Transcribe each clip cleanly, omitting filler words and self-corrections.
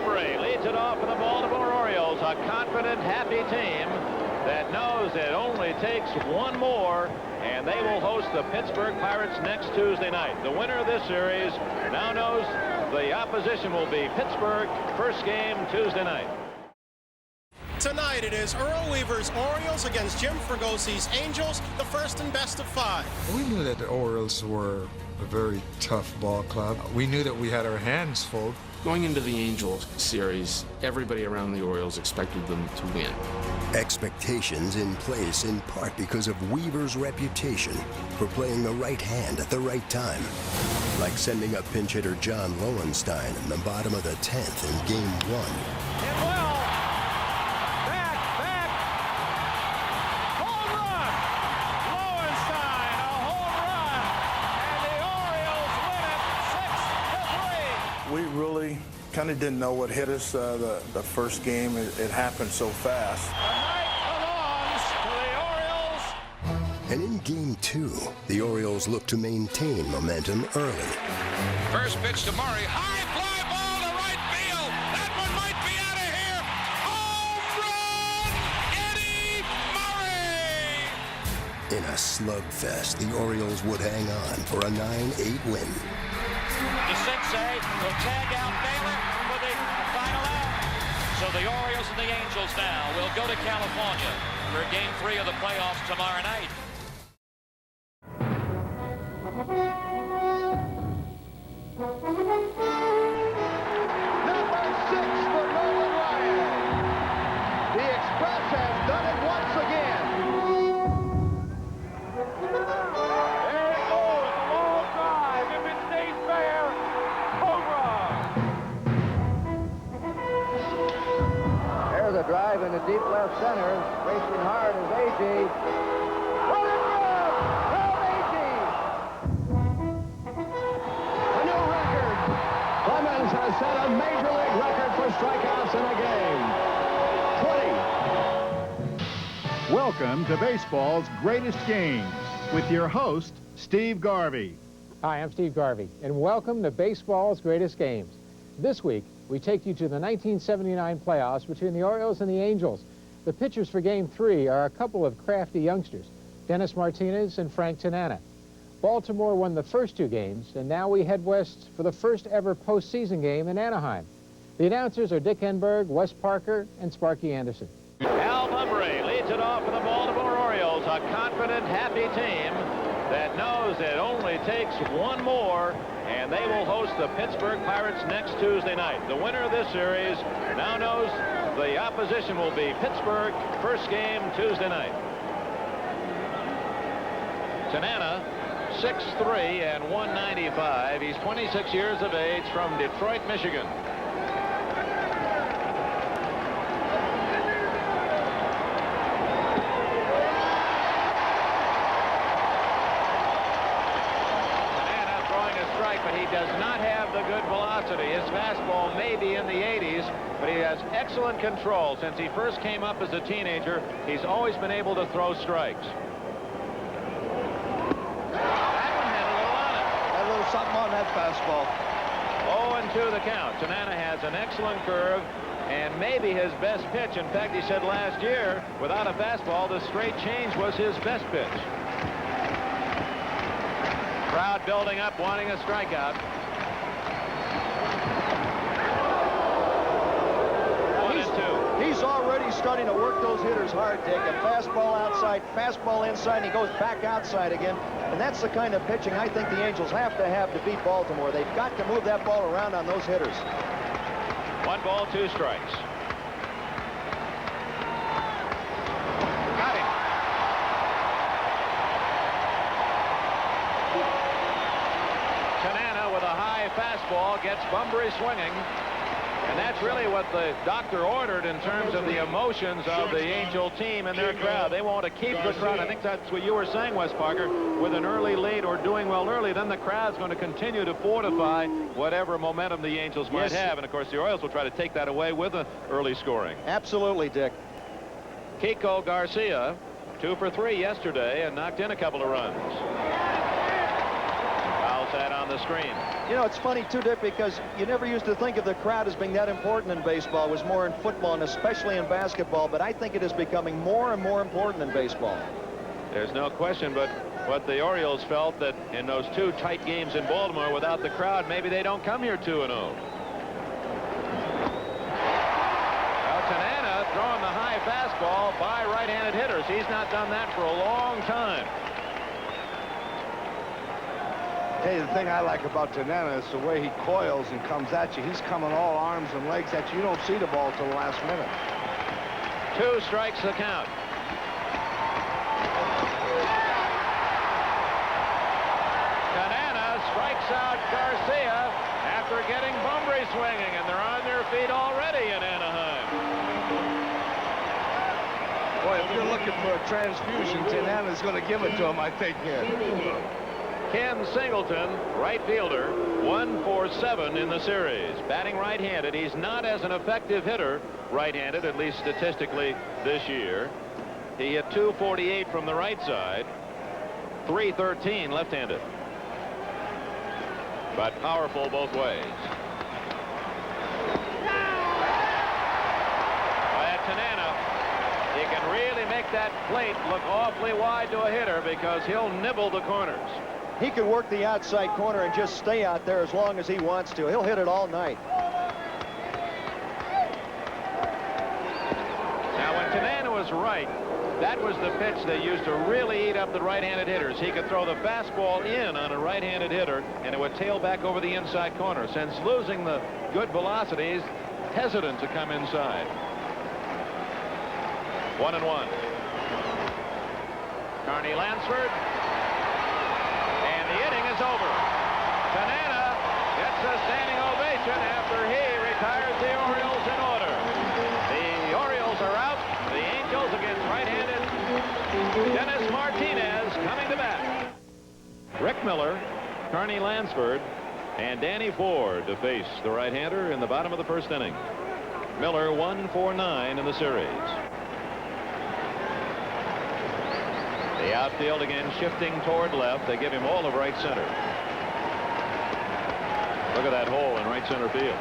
Bunbury leads it off for the Baltimore Orioles, a confident, happy team that knows it only takes one more, and they will host the Pittsburgh Pirates next Tuesday night. The winner of this series now knows the opposition will be Pittsburgh, first game Tuesday night. Tonight it is Earl Weaver's Orioles against Jim Fragosi's Angels, the first and best of 5. We knew that the Orioles were a very tough ball club. We knew that we had our hands full. Going into the Angels series, everybody around the Orioles expected them to win. Expectations in place in part because of Weaver's reputation for playing the right hand at the right time. Like sending up pinch hitter John Lowenstein in the bottom of the 10th in Game 1. Hit well. Back. Home run. Lowenstein, a home run. And the Orioles win it 6-3. We really kind of didn't know what hit us the first game. It happened so fast. The night belongs to the Orioles. And in Game 2, the Orioles look to maintain momentum early. First pitch to Murray. High fly ball to right field. That one might be out of here. Home run, Eddie Murray. In a slugfest, the Orioles would hang on for a 9-8 win. The Sensei will tag out Baylor for the final out. So the Orioles and the Angels now will go to California for Game 3 of the playoffs tomorrow night. Number 6 for Nolan Ryan. The Express has done it once again. There it goes, a long drive. If it stays fair, home run. There's a drive in the deep left center. Racing hard is A.J. What a grab! Help A.J. A new record. Clemens has set a major league record for strikeouts in a game. 20. Welcome to baseball's greatest games with your host, Steve Garvey. Hi, I'm Steve Garvey, and welcome to baseball's greatest games. This week, we take you to the 1979 playoffs between the Orioles and the Angels. The pitchers for Game 3 are a couple of crafty youngsters, Dennis Martinez and Frank Tanana. Baltimore won the first 2 games, and now we head west for the first ever postseason game in Anaheim. The announcers are Dick Enberg, Wes Parker, and Sparky Anderson. Al Bunbury leads it off for the Baltimore Orioles, a confident, happy team that knows it only takes one more, and they will host the Pittsburgh Pirates next Tuesday night. The winner of this series now knows the opposition will be Pittsburgh, first game Tuesday night. Tanana, 6'3" and 195. He's 26 years of age, from Detroit, Michigan. But he does not have the good velocity. His fastball may be in the 80s, but he has excellent control. Since he first came up as a teenager, he's always been able to throw strikes. That one had a little on it. A little something on that fastball. 0-2 the count. Tanana has an excellent curve and maybe his best pitch. In fact, he said last year, without a fastball, the straight change was his best pitch. Crowd building up, wanting a strikeout. 1-2. He's already starting to work those hitters hard, Dick. A fastball outside, fastball inside, and he goes back outside again. And that's the kind of pitching I think the Angels have to beat Baltimore. They've got to move that ball around on those hitters. 1 ball, 2 strikes. Fastball gets Bunbury swinging, and that's really what the doctor ordered in terms of the emotions of the Angel team and their crowd. They want to keep the crowd. I think that's what you were saying, Wes Parker. With an early lead or doing well early, then the crowd's going to continue to fortify whatever momentum the Angels might have. And of course the Orioles will try to take that away with an early scoring. Absolutely, Dick. Kiko Garcia, 2 for 3 yesterday and knocked in a couple of runs. that on the screen. You know, it's funny, too, Dick, because you never used to think of the crowd as being that important in baseball. It was more in football and especially in basketball, but I think it is becoming more and more important in baseball. There's no question, but what the Orioles felt that in those 2 tight games in Baltimore without the crowd, maybe they don't come here 2-0. Well, Tanana throwing the high fastball by right-handed hitters. He's not done that for a long time. Hey, the thing I like about Tanana is the way he coils and comes at you. He's coming all arms and legs at you. You don't see the ball till the last minute. 2 strikes the count. Tanana strikes out Garcia after getting Bunbury swinging, and they're on their feet already in Anaheim. Boy, if you're looking for a transfusion, Tanana's going to give it to him, I think, here. Ken Singleton, right fielder, 1 for 7 in the series. Batting right-handed. He's not as an effective hitter right-handed, at least statistically this year. He hit .248 from the right side, .313 left-handed. But powerful both ways. Tanana, he can really make that plate look awfully wide to a hitter because he'll nibble the corners. He can work the outside corner and just stay out there as long as he wants to. He'll hit it all night. Now, when Tanana was right, that was the pitch that used to really eat up the right-handed hitters. He could throw the fastball in on a right-handed hitter, and it would tail back over the inside corner. Since losing the good velocities, hesitant to come inside. 1-1. Carney Lansford. And the inning is over. Tanana gets a standing ovation after he retires the Orioles in order. The Orioles are out. The Angels against right-handed Dennis Martinez coming to bat. Rick Miller, Carney Lansford, and Danny Ford to face the right-hander in the bottom of the first inning. Miller 1 for 9 in the series. The outfield again shifting toward left. They give him all of right center. Look at that hole in right center field.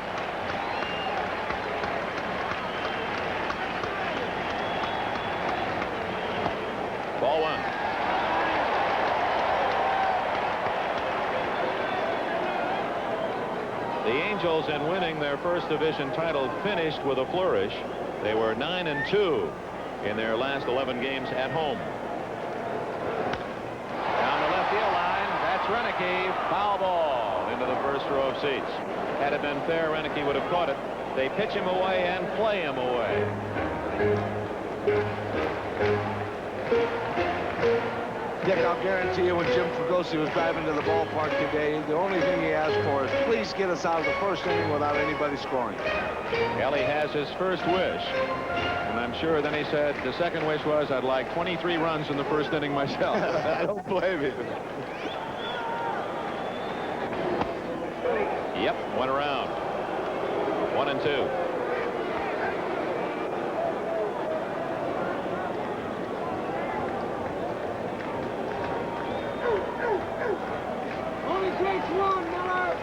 Ball 1. The Angels, in winning their first division title, finished with a flourish. They were 9-2 in their last 11 games at home. Renicky, foul ball into the first row of seats. Had it been fair, Renicky would have caught it. They pitch him away and play him away. Dick, I'll guarantee you when Jim Fregosi was driving to the ballpark today, the only thing he asked for is please get us out of the first inning without anybody scoring. Kelly has his first wish. And I'm sure then he said the second wish was I'd like 23 runs in the first inning myself. I don't blame you. Yep, went around. 1-2. Only takes one, Miller.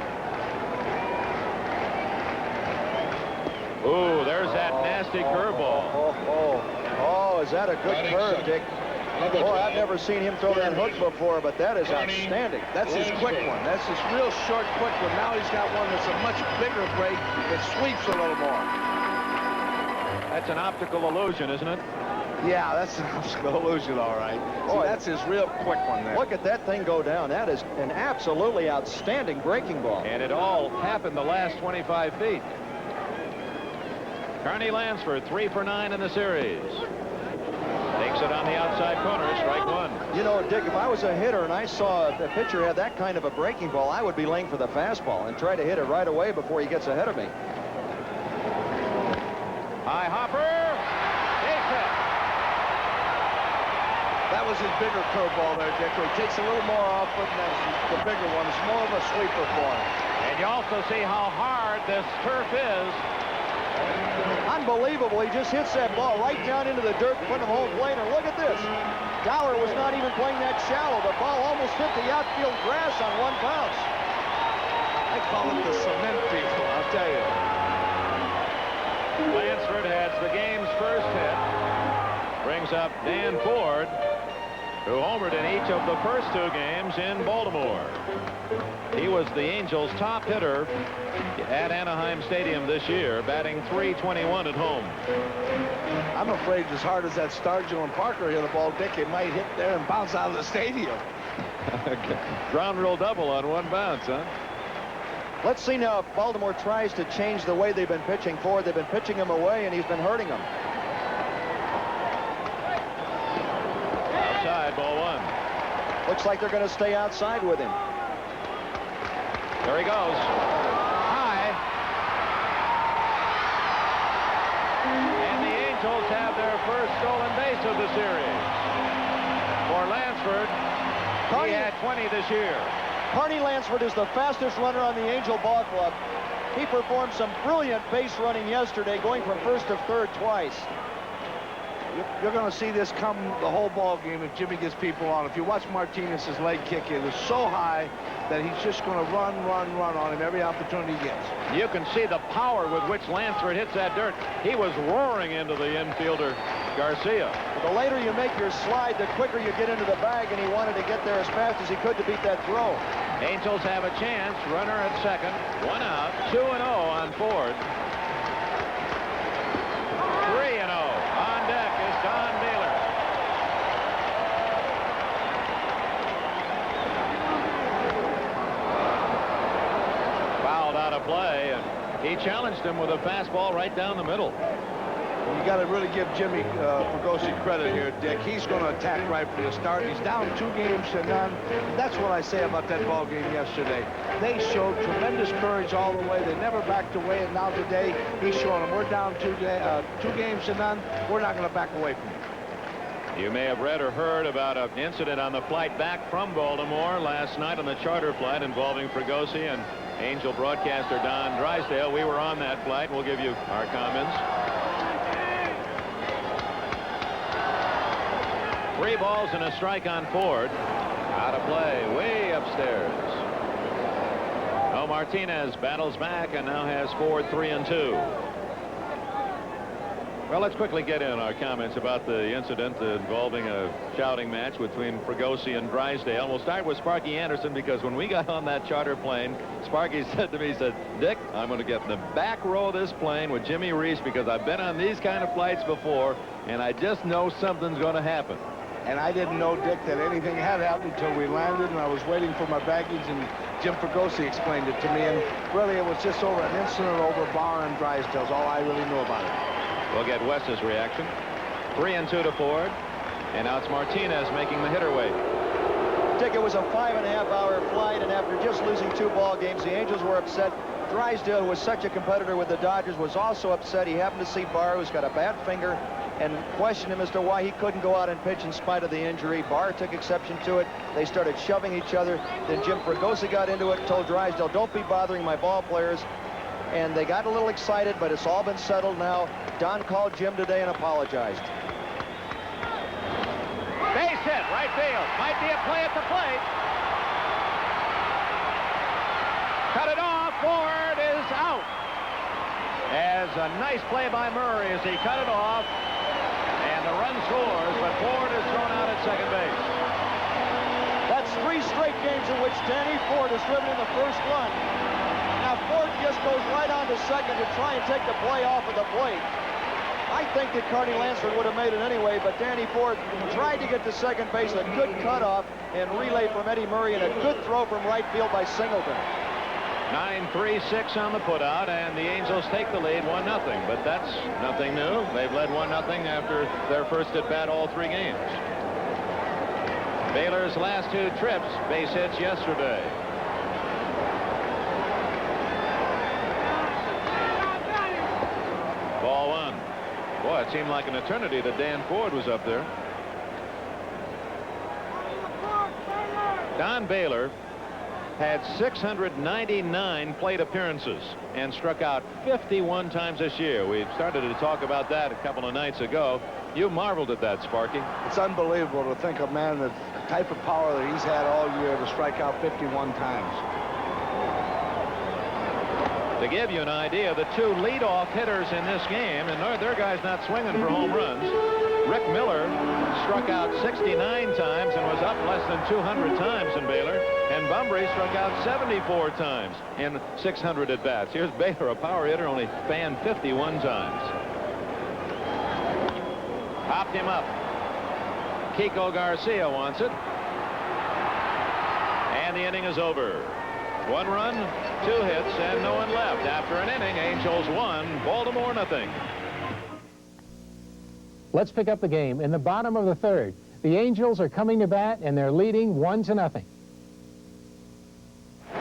Ooh, there's that nasty curveball. Oh, is that a good curve, Dick? Boy, I've never seen him throw that hook before, but that is outstanding. That's his quick one. That's his real short, quick one. Now he's got one that's a much bigger break that sweeps a little more. That's an optical illusion, isn't it? Yeah, that's an optical illusion, all right. Boy, that's his real quick one there. Look at that thing go down. That is an absolutely outstanding breaking ball. And it all happened the last 25 feet. Carney Lansford, 3 for 9 in the series. Takes it on the outside corner, strike 1. You know, Dick, if I was a hitter and I saw a pitcher had that kind of a breaking ball, I would be laying for the fastball and try to hit it right away before he gets ahead of me. High hopper. Base hit. That was his bigger curveball there, Dick. He takes a little more off it than the bigger one. It's more of a sweeper for him. And you also see how hard this turf is. Unbelievable. He just hits that ball right down into the dirt in front of home plate. And look at this. Dower was not even playing that shallow. The ball almost hit the outfield grass on one bounce. I call it the cement field, I'll tell you. Lansford has the game's first hit. Brings up Dan Ford, who homered in each of the first 2 games in Baltimore. He was the Angels' top hitter at Anaheim Stadium this year, batting .321 at home. I'm afraid as hard as that Stargell and Parker hit the ball, Dick, it might hit there and bounce out of the stadium. Ground rule double on one bounce, huh? Let's see now if Baltimore tries to change the way they've been pitching Ford. They've been pitching him away, and he's been hurting them. Outside, ball 1. Looks like they're going to stay outside with him. There he goes. High. And the Angels have their first stolen base of the series. For Lansford, he had 20 this year. Carney Lansford is the fastest runner on the Angel ball club. He performed some brilliant base running yesterday, going from first to third twice. You're going to see this come the whole ball game if Jimmy gets people on. If you watch Martinez's leg kick, it is so high that he's just going to run on him every opportunity he gets. You can see the power with which Lansford hits that dirt. He was roaring into the infielder, Garcia. The later you make your slide, the quicker you get into the bag, and he wanted to get there as fast as he could to beat that throw. Angels have a chance. Runner at second. 1 out. 2-0 on Ford. 3-0. On deck is Don Baylor. Fouled out of play, and he challenged him with a fastball right down the middle. You got to really give Jimmy Fregosi credit here, Dick. He's going to attack right from the start. He's down 2 games to none. That's what I say about that ball game yesterday. They showed tremendous courage all the way. They never backed away, and now today he's showing them we're down 2 games to none. We're not going to back away from it. You may have read or heard about an incident on the flight back from Baltimore last night on the charter flight involving Fregosi and Angel broadcaster Don Drysdale. We were on that flight. We'll give you our comments. 3 balls and a strike on Ford. Out of play, way upstairs. Oh, Martinez battles back and now has Ford 3-2. Well, let's quickly get in our comments about the incident involving a shouting match between Fregosi and Drysdale. We'll start with Sparky Anderson, because when we got on that charter plane, Sparky said to me, he said, Dick, I'm going to get in the back row of this plane with Jimmy Reese because I've been on these kind of flights before, and I just know something's going to happen. And I didn't know, Dick, that anything had happened until we landed, and I was waiting for my baggage, and Jim Fregosi explained it to me. And really, it was just over an incident over Barr and Drysdale's all I really knew about it. We'll get Wes's reaction. 3-2 to Ford. And now it's Martinez making the hitter wait. Dick, it was a 5.5-hour flight, and after just losing 2 ball games, the Angels were upset. Drysdale, who was such a competitor with the Dodgers, was also upset. He happened to see Barr, who's got a bad finger, and questioned him as to why he couldn't go out and pitch in spite of the injury. Barr took exception to it. They started shoving each other. Then Jim Fregosi got into it, told Drysdale, don't be bothering my ball players. And they got a little excited, but it's all been settled now. Don called Jim today and apologized. Base hit, right field. Might be a play at the plate. Cut it off. Ford is out. As a nice play by Murray as he cut it off. And the run scores, but Ford is thrown out at second base. That's 3 straight games in which Danny Ford has driven in the first run. Now Ford just goes right on to second to try and take the play off of the plate. I think that Carney Lansford would have made it anyway, but Danny Ford tried to get to second base, a good cutoff and relay from Eddie Murray, and a good throw from right field by Singleton. 9-3-6 on the putout, and the Angels take the lead 1-0. But that's nothing new. They've led 1-0 after their first at bat all 3 games. Baylor's last 2 trips, base hits yesterday. Ball 1. Boy, it seemed like an eternity that Dan Ford was up there. Don Baylor had 699 plate appearances and struck out 51 times this year. We started to talk about that a couple of nights ago. You marveled at that, Sparky. It's unbelievable to think a man that the type of power that he's had all year to strike out 51 times. To give you an idea, the two leadoff hitters in this game, and their guy's not swinging for home runs. Rick Miller struck out 69 times and was up less than 200 times in Baylor. And Bunbury struck out 74 times in 600 at-bats. Here's Baylor, a power hitter, only fanned 51 times. Popped him up. Kiko Garcia wants it. And the inning is over. 1 run, 2 hits, and no one left. After an inning, Angels 1, Baltimore nothing. Let's pick up the game. In the bottom of the 3rd, the Angels are coming to bat, and they're leading 1-0.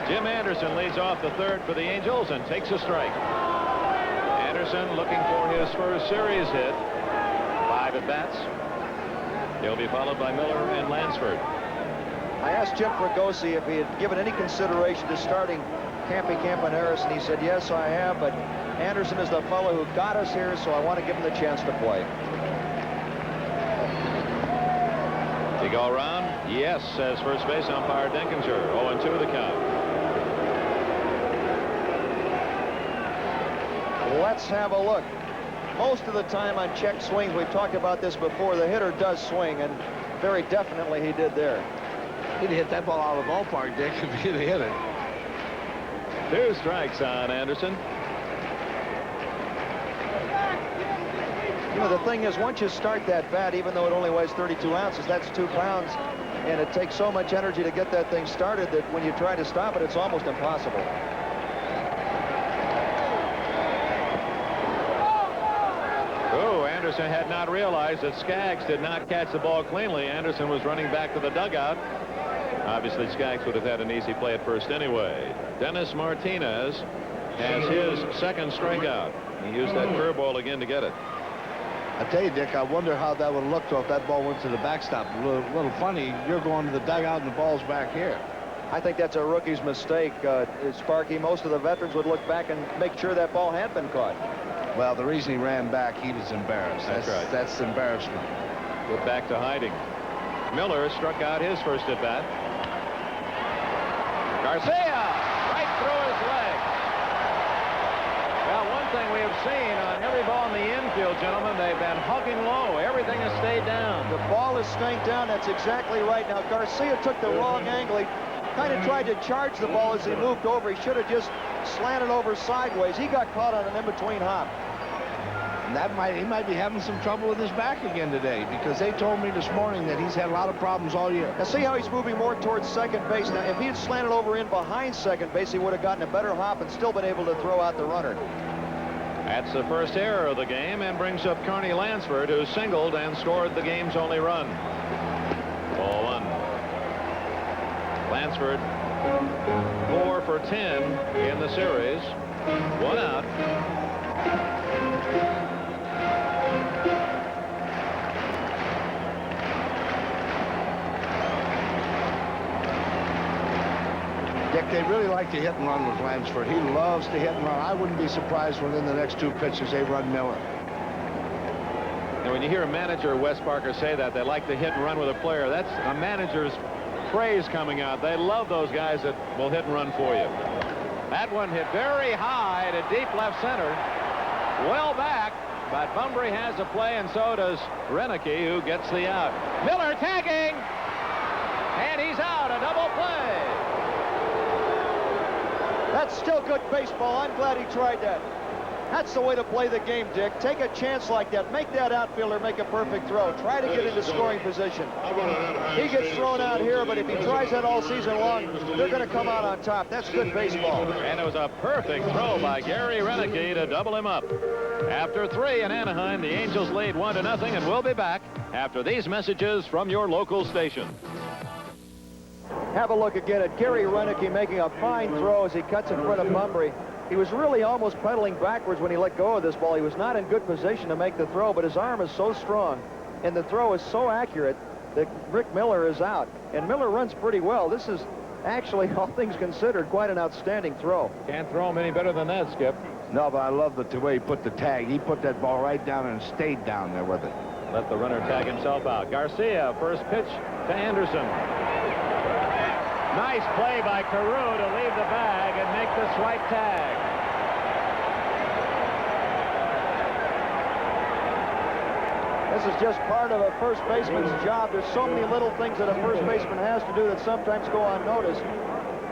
Jim Anderson leads off the 3rd for the Angels and takes a strike. Anderson looking for his first series hit. 5 at-bats. He'll be followed by Miller and Lansford. I asked Jim Fregosi if he had given any consideration to starting Campy Campaneris, and he said, yes, I have, but Anderson is the fellow who got us here, so I want to give him the chance to play. You go around? Yes, says first base umpire Denkinger. 0-2 the count. Let's have a look. Most of the time on check swings, we've talked about this before, the hitter does swing, and very definitely he did there. He'd hit that ball out of the ballpark, Dick, if he'd hit it. 2 strikes on Anderson. You know, the thing is, once you start that bat, even though it only weighs 32 ounces, that's 2 pounds, and it takes so much energy to get that thing started that when you try to stop it, it's almost impossible. Oh, Anderson had not realized that Skaggs did not catch the ball cleanly. Anderson was running back to the dugout. Obviously, Skaggs would have had an easy play at first anyway. Dennis Martinez has his 2nd strikeout. He used that curveball again to get it. I tell you, Dick, I wonder how that would look if that ball went to the backstop. A little funny. You're going to the dugout and the ball's back here. I think that's a rookie's mistake, Sparky. Most of the veterans would look back and make sure that ball had been caught. Well, the reason he ran back, he was embarrassed. That's right. That's embarrassment. Put back to hiding. Miller struck out his first at bat. Garcia, right through his leg. Well, one thing we have seen on every ball in the infield, gentlemen, they've been hugging low. Everything has stayed down. The ball is staying down. That's exactly right. Now, Garcia took the wrong angle. He kind of tried to charge the ball as he moved over. He should have just slanted over sideways. He got caught on an in-between hop. And he might be having some trouble with his back again today, because they told me this morning that he's had a lot of problems all year. Now see how he's moving more towards second base. Now, if he had slanted over in behind second base, he would have gotten a better hop and still been able to throw out the runner. That's the first error of the game and brings up Carney Lansford, who singled and scored the game's only run. Ball 1. Lansford 4 for 10 in the series. 1 out. Dick, they really like to hit and run with Lansford. He loves to hit and run. I wouldn't be surprised when in the next 2 pitches they run Miller. And when you hear a manager, Wes Parker, say that, they like to hit and run with a player, that's a manager's phrase coming out. They love those guys that will hit and run for you. That one hit very high to deep left center. Well back, but Bunbury has a play, and so does Renicky, who gets the out. Miller tagging, and he's out. A double play. That's still good baseball. I'm glad he tried that. That's the way to play the game, Dick. Take a chance like that. Make that outfielder make a perfect throw. Try to get into scoring position. He gets thrown out here, but if he tries that all season long, they're going to come out on top. That's good baseball. And it was a perfect throw by Gary Renicky to double him up. After 3 in Anaheim, the Angels lead 1-0, and we'll be back after these messages from your local station. Have a look again at Gary Renicky making a fine throw as he cuts in front of Bunbury. He was really almost pedaling backwards when he let go of this ball. He was not in good position to make the throw, but his arm is so strong and the throw is so accurate that Rick Miller is out. And Miller runs pretty well. This is Actually, all things considered, quite an outstanding throw. Can't throw him any better than that, Skip. No, but I love the way he put the tag. He put that ball right down and stayed down there with it. Let the runner tag himself out. Garcia, first pitch to Anderson. Nice play by Carew to leave the bag and make the swipe tag. This is just part of a first baseman's job. There's so many little things that a first baseman has to do that sometimes go unnoticed.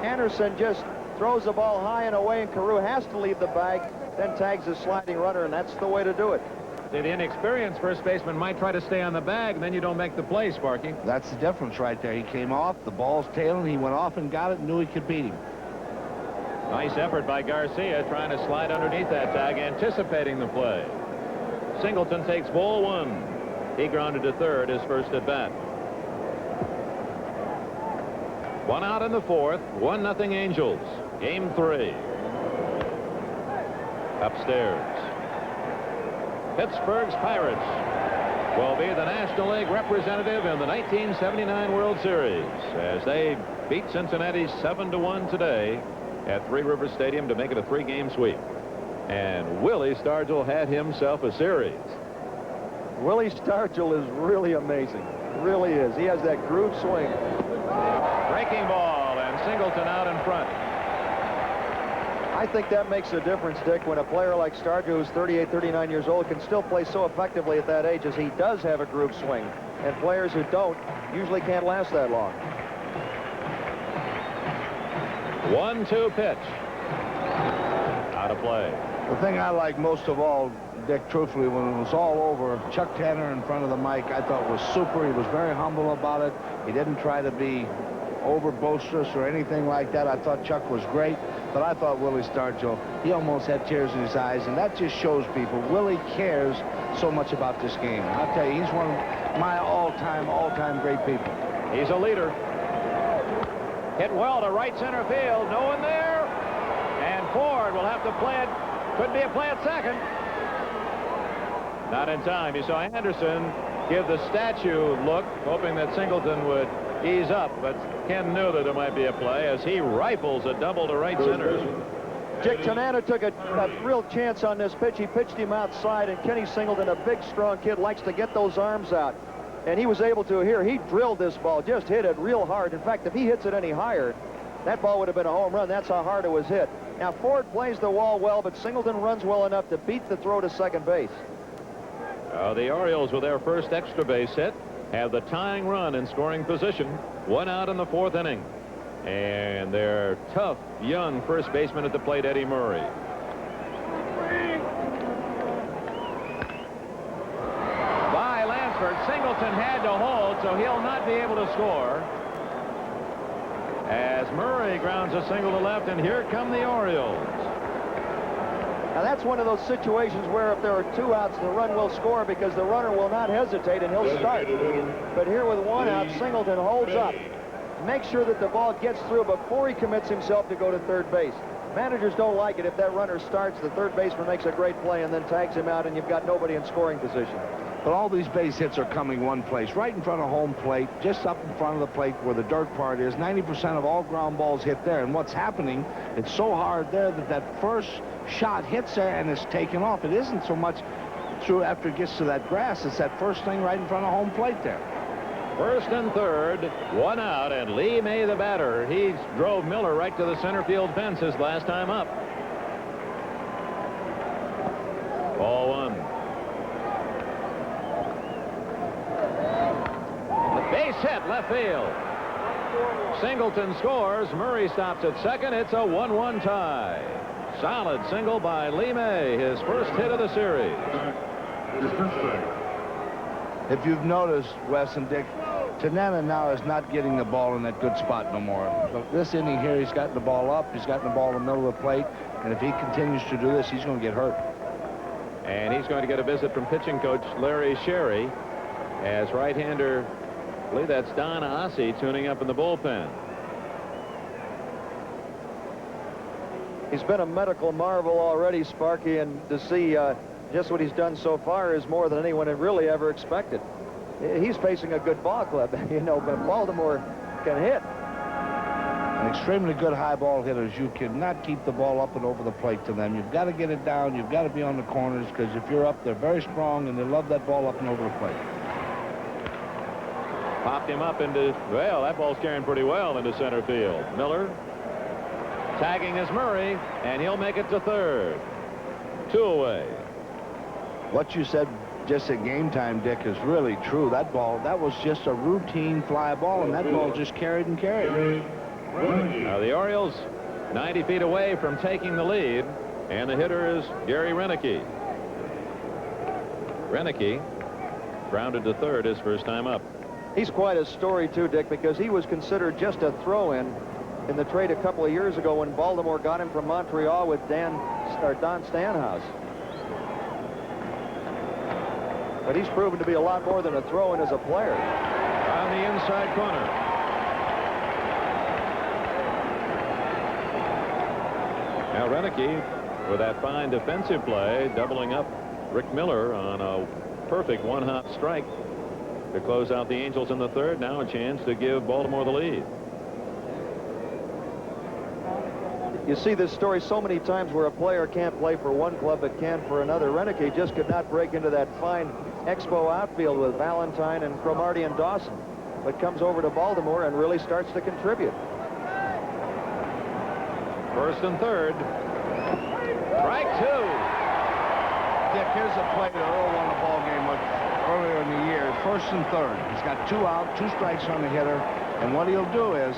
Anderson just throws the ball high and away, and Carew has to leave the bag, then tags his sliding runner, and that's the way to do it. See, the inexperienced first baseman might try to stay on the bag, and then you don't make the play, Sparky. That's the difference right there. He came off, the ball's tailing, he went off and got it, knew he could beat him. Nice effort by Garcia trying to slide underneath that tag, anticipating the play. Singleton takes ball one. He grounded to third his first at bat. One out in the fourth, 1-0 Angels. Game 3. Upstairs. Pittsburgh's Pirates will be the National League representative in the 1979 World Series as they beat Cincinnati 7-1 today at Three Rivers Stadium to make it a 3-game sweep. And Willie Stargell had himself a series. Willie Stargell is really amazing. Really is. He has that groove swing. Breaking ball, and Singleton out in front. I think that makes a difference, Dick, when a player like Stargell, who's 38, 39 years old, can still play so effectively at that age as he does have a groove swing. And players who don't usually can't last that long. 1-2 pitch. Out of play. The thing I like most of all, Dick, truthfully, when it was all over, Chuck Tanner in front of the mic, I thought was super. He was very humble about it. He didn't try to be over boisterous or anything like that. I thought Chuck was great, but I thought Willie Stargell, he almost had tears in his eyes, and that just shows people Willie cares so much about this game. I'll tell you, he's one of my all-time great people. He's a leader. Hit well to right center field. No one there. And Ford will have to play it. Could be a play at second. Not in time. You saw Anderson give the statue look, hoping that Singleton would ease up, but Ken knew that there might be a play as he rifles a double to right center. Dick Tanana took a real chance on this pitch. He pitched him outside, and Kenny Singleton, a big, strong kid, likes to get those arms out. And he was able to here. He drilled this ball, just hit it real hard. In fact, if he hits it any higher, that ball would have been a home run. That's how hard it was hit. Now, Ford plays the wall well, but Singleton runs well enough to beat the throw to second base. The Orioles, with their first extra base hit, have the tying run in scoring position. 1 out in the 4th inning. And their tough, young first baseman at the plate, Eddie Murray. By Lansford, Singleton had to hold, so he'll not be able to score. As Murray grounds a single to left, and here come the Orioles. Now, that's one of those situations where if there are 2 outs, the run will score because the runner will not hesitate and he'll start. But here with 1 out, Singleton holds up. Make sure that the ball gets through before he commits himself to go to third base. Managers don't like it if that runner starts, the third baseman makes a great play and then tags him out and you've got nobody in scoring position. But all these base hits are coming one place, right in front of home plate, just up in front of the plate where the dirt part is. 90% of all ground balls hit there. And what's happening, it's so hard there that that first shot hits there and it's taken off. It isn't so much through after it gets to that grass. It's that first thing right in front of home plate there. First and third, 1 out, and Lee May, the batter. He drove Miller right to the center field fence his last time up. Ball 1. Base hit, left field. Singleton scores. Murray stops at second. It's a 1-1 tie. Solid single by Lee May, his first hit of the series. If you've noticed, Wes and Dick, Tanana now is not getting the ball in that good spot no more. But this inning here, he's gotten the ball up. He's gotten the ball in the middle of the plate. And if he continues to do this, he's going to get hurt. And he's going to get a visit from pitching coach Larry Sherry as right-hander. I believe that's Don Ossie tuning up in the bullpen. He's been a medical marvel already, Sparky, and to see just what he's done so far is more than anyone had really ever expected. He's facing a good ball club, you know, but Baltimore can hit. and extremely good high ball hitters, you cannot keep the ball up and over the plate to them. You've got to get it down. You've got to be on the corners, because if you're up, they're very strong, and they love that ball up and over the plate. Popped him up into, well, that ball's carrying pretty well into center field. Miller tagging is Murray, and he'll make it to third. 2 away. What you said just at game time, Dick, is really true. That ball, that was just a routine fly ball, and that ball just carried and carried. Now the Orioles 90 feet away from taking the lead, and the hitter is Gary Renicky. Renicky grounded to third his first time up. He's quite a story, too, Dick, because he was considered just a throw-in in the trade a couple of years ago when Baltimore got him from Montreal with Don Stanhouse. But he's proven to be a lot more than a throw-in as a player. On the inside corner. Now Renicky with that fine defensive play, doubling up Rick Miller on a perfect one-hop strike to close out the Angels in the third. Now a chance to give Baltimore the lead. You see this story so many times where a player can't play for one club but can for another. Renicky just could not break into that fine Expo outfield with Valentine and Cromartie and Dawson, but comes over to Baltimore and really starts to contribute. First and third. Strike 2. Dick, here's a play that Earl won the ball game with earlier in the year. First and third. He's got 2 out, 2 strikes on the hitter, and what he'll do is,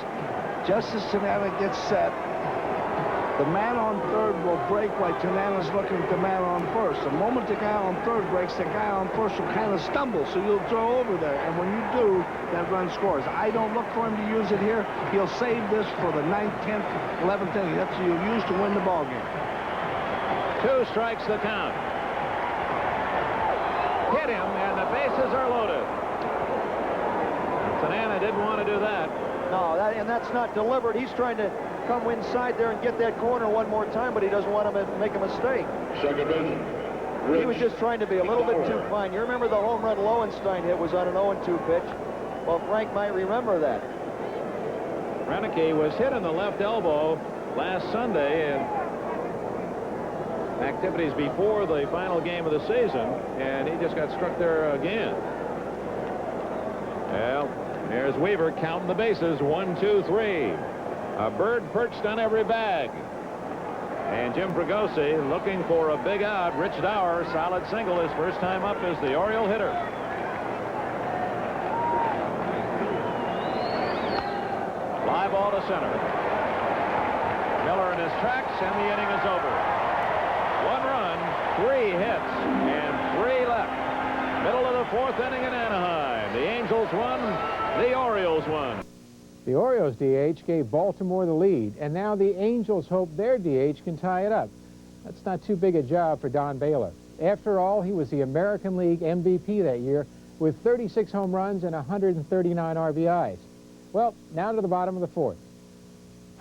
just as Tanana gets set, the man on third will break while Tanana's looking at the man on first. The moment the guy on third breaks, the guy on first will kind of stumble, so you'll throw over there. And when you do, that run scores. I don't look for him to use it here. He'll save this for the 9th, 10th, 11th inning. That's what you'll use to win the ball game. 2 strikes the count. Hit him, and the bases are loaded. Tanana didn't want to do that. No, and that's not deliberate. He's trying to come inside there and get that corner one more time, but he doesn't want him to make a mistake. He was just trying to be a little bit too fine. You remember the home run Lowenstein hit was on an 0-2 pitch? Well, Frank might remember that. Renicky was hit in the left elbow last Sunday in activities before the final game of the season, and he just got struck there again. Well, here's Weaver counting the bases. 1, 2, 3. A bird perched on every bag. And Jim Fregosi looking for a big out. Rich Dower, solid single, his first time up as the Oriole hitter. Fly ball to center. Miller in his tracks, and the inning is over. 1 run, 3 hits, and 3 left. Middle of the 4th inning in Anaheim. The Angels won, the Orioles won. The Orioles DH gave Baltimore the lead, and now the Angels hope their DH can tie it up. That's not too big a job for Don Baylor. After all, he was the American League MVP that year with 36 home runs and 139 RBIs. Well, now to the bottom of the 4th.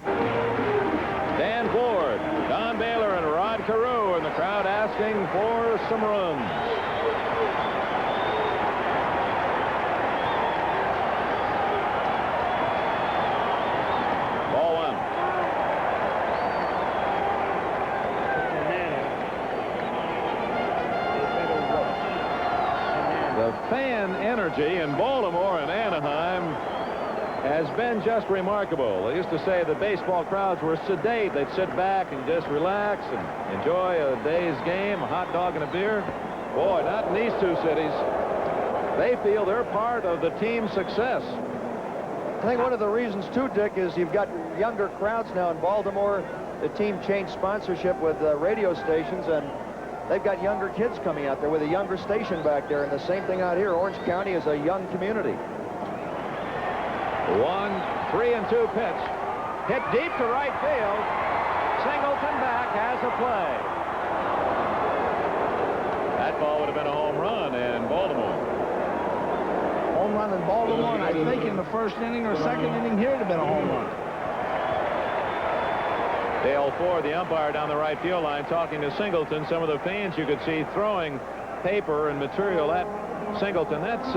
Dan Ford, Don Baylor, and Rod Carew, and the crowd asking for some runs. Fan energy in Baltimore and Anaheim has been just remarkable. They used to say the baseball crowds were sedate. They'd sit back and just relax and enjoy a day's game, a hot dog and a beer. Boy, not in these 2 cities. They feel they're part of the team's success. I think one of the reasons, too, Dick, is you've got younger crowds now in Baltimore. The team changed sponsorship with radio stations, and they've got younger kids coming out there with a younger station back there, and the same thing out here. Orange County is a young community. 1, 3, and 2 pitch. Hit deep to right field. Singleton back has a play. That ball would have been a home run in Baltimore. Home run in Baltimore, and I think in the 1st inning or 2nd inning here, it would have been a home run. Dale Ford, the umpire down the right field line, talking to Singleton. Some of the fans you could see throwing paper and material at Singleton. That's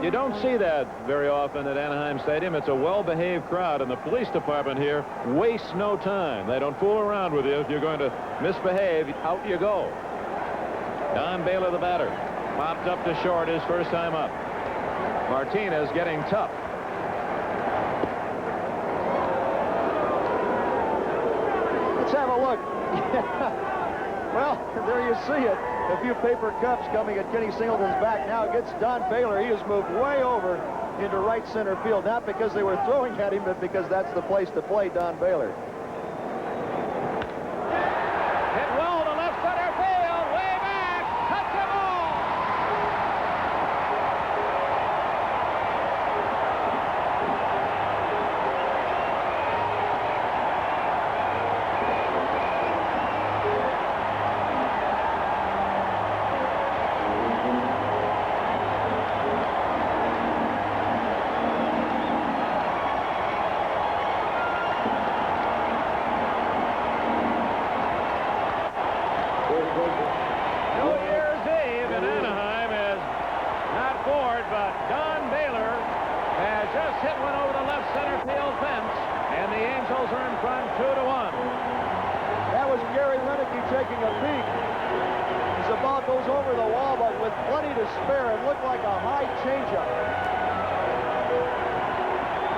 you don't see that very often at Anaheim Stadium. It's a well-behaved crowd, and the police department here wastes no time. They don't fool around with you. If you're going to misbehave, out you go. Don Baylor, the batter, popped up to short his first time up. Martinez getting tough. Let's have a look. Well, there you see it. A few paper cups coming at Kenny Singleton's back. Now it gets Don Baylor. He has moved way over into right center field. Not because they were throwing at him, but because that's the place to play Don Baylor. Hit well to left center field. Way back. Touch the ball. Taking a peek as the ball goes over the wall, but with plenty to spare. It looked like a high changeup.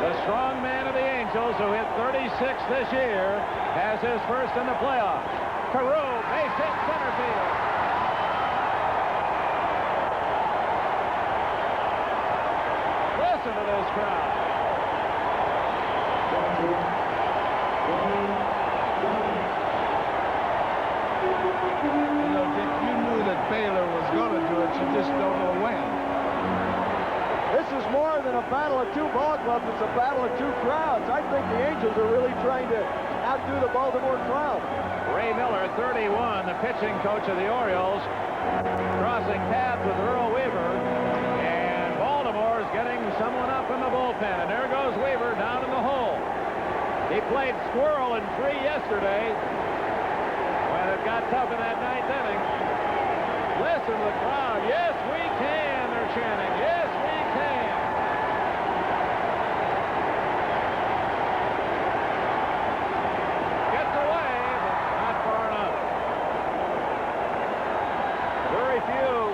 The strong man of the Angels, who hit 36 this year, has his first in the playoffs. Carew, base hit center field. Listen to this crowd. Baylor was going to do it, you just don't know when. This is more than a battle of two ball clubs. It's a battle of two crowds. I think the Angels are really trying to outdo the Baltimore crowd. Ray Miller, 31, the pitching coach of the Orioles, crossing paths with Earl Weaver, and Baltimore is getting someone up in the bullpen, and there goes Weaver down in the hole. He played squirrel in 3 yesterday when it got tough in that 9th inning. Listen to the crowd. Yes, we can, they're chanting. Yes, we can. Gets away, but not far enough. Very few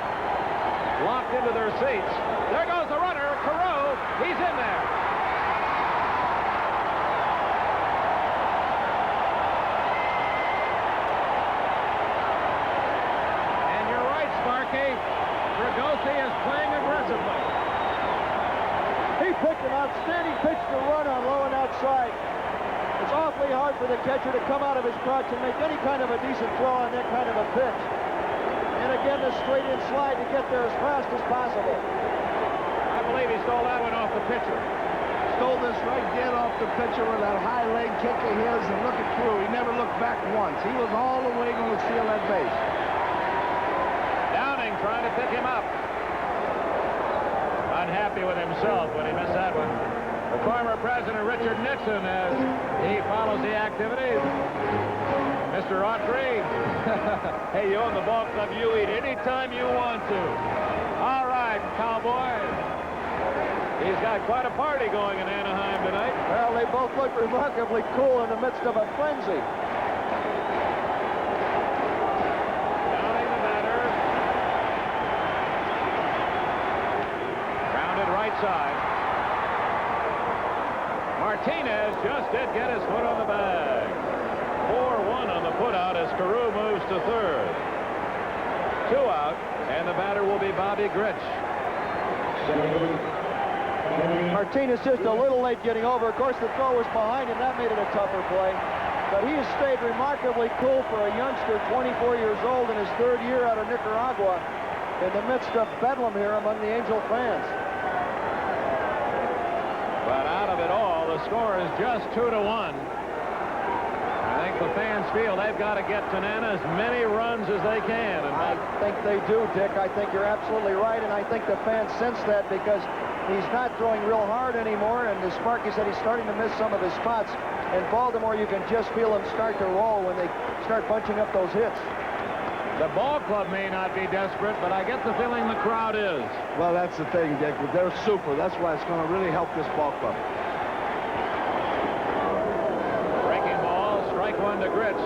locked into their seats. There goes the runner, Carew. He's in there. Fregosi is playing aggressively. He picked an outstanding pitch to run on low and outside. It's awfully hard for the catcher to come out of his crouch and make any kind of a decent throw on that kind of a pitch. And again, the straight in slide to get there as fast as possible. I believe he stole that one off the pitcher. Stole this right dead off the pitcher with that high leg kick of his, and look at Carew. He never looked back once. He was all the way going to steal that base. Trying to pick him up. Unhappy with himself when he missed that one. The former president, Richard Nixon, as he follows the activities. Mr. Autry. Hey, you own the ball club. You eat anytime you want to. All right, cowboy. He's got quite a party going in Anaheim tonight. Well, they both look remarkably cool in the midst of a frenzy. Side. Martinez just did get his foot on the bag. 4-1 on the putout as Carew moves to third. 2 out, and the batter will be Bobby Grich. Martinez just a little late getting over. Of course, the throw was behind him. That made it a tougher play. But he has stayed remarkably cool for a youngster, 24 years old, in his 3rd year out of Nicaragua, in the midst of bedlam here among the Angel fans. But out of it all, the score is just 2-1. I think the fans feel they've got to get Tanana as many runs as they can. And I think they do, Dick. I think you're absolutely right, and I think the fans sense that because he's not throwing real hard anymore, and as Sparky said, he's starting to miss some of his spots. In Baltimore, you can just feel them start to roll when they start bunching up those hits. The ball club may not be desperate, but I get the feeling the crowd is. Well, that's the thing, Dick. They're super. That's why it's going to really help this ball club. Breaking ball, strike one to Grits.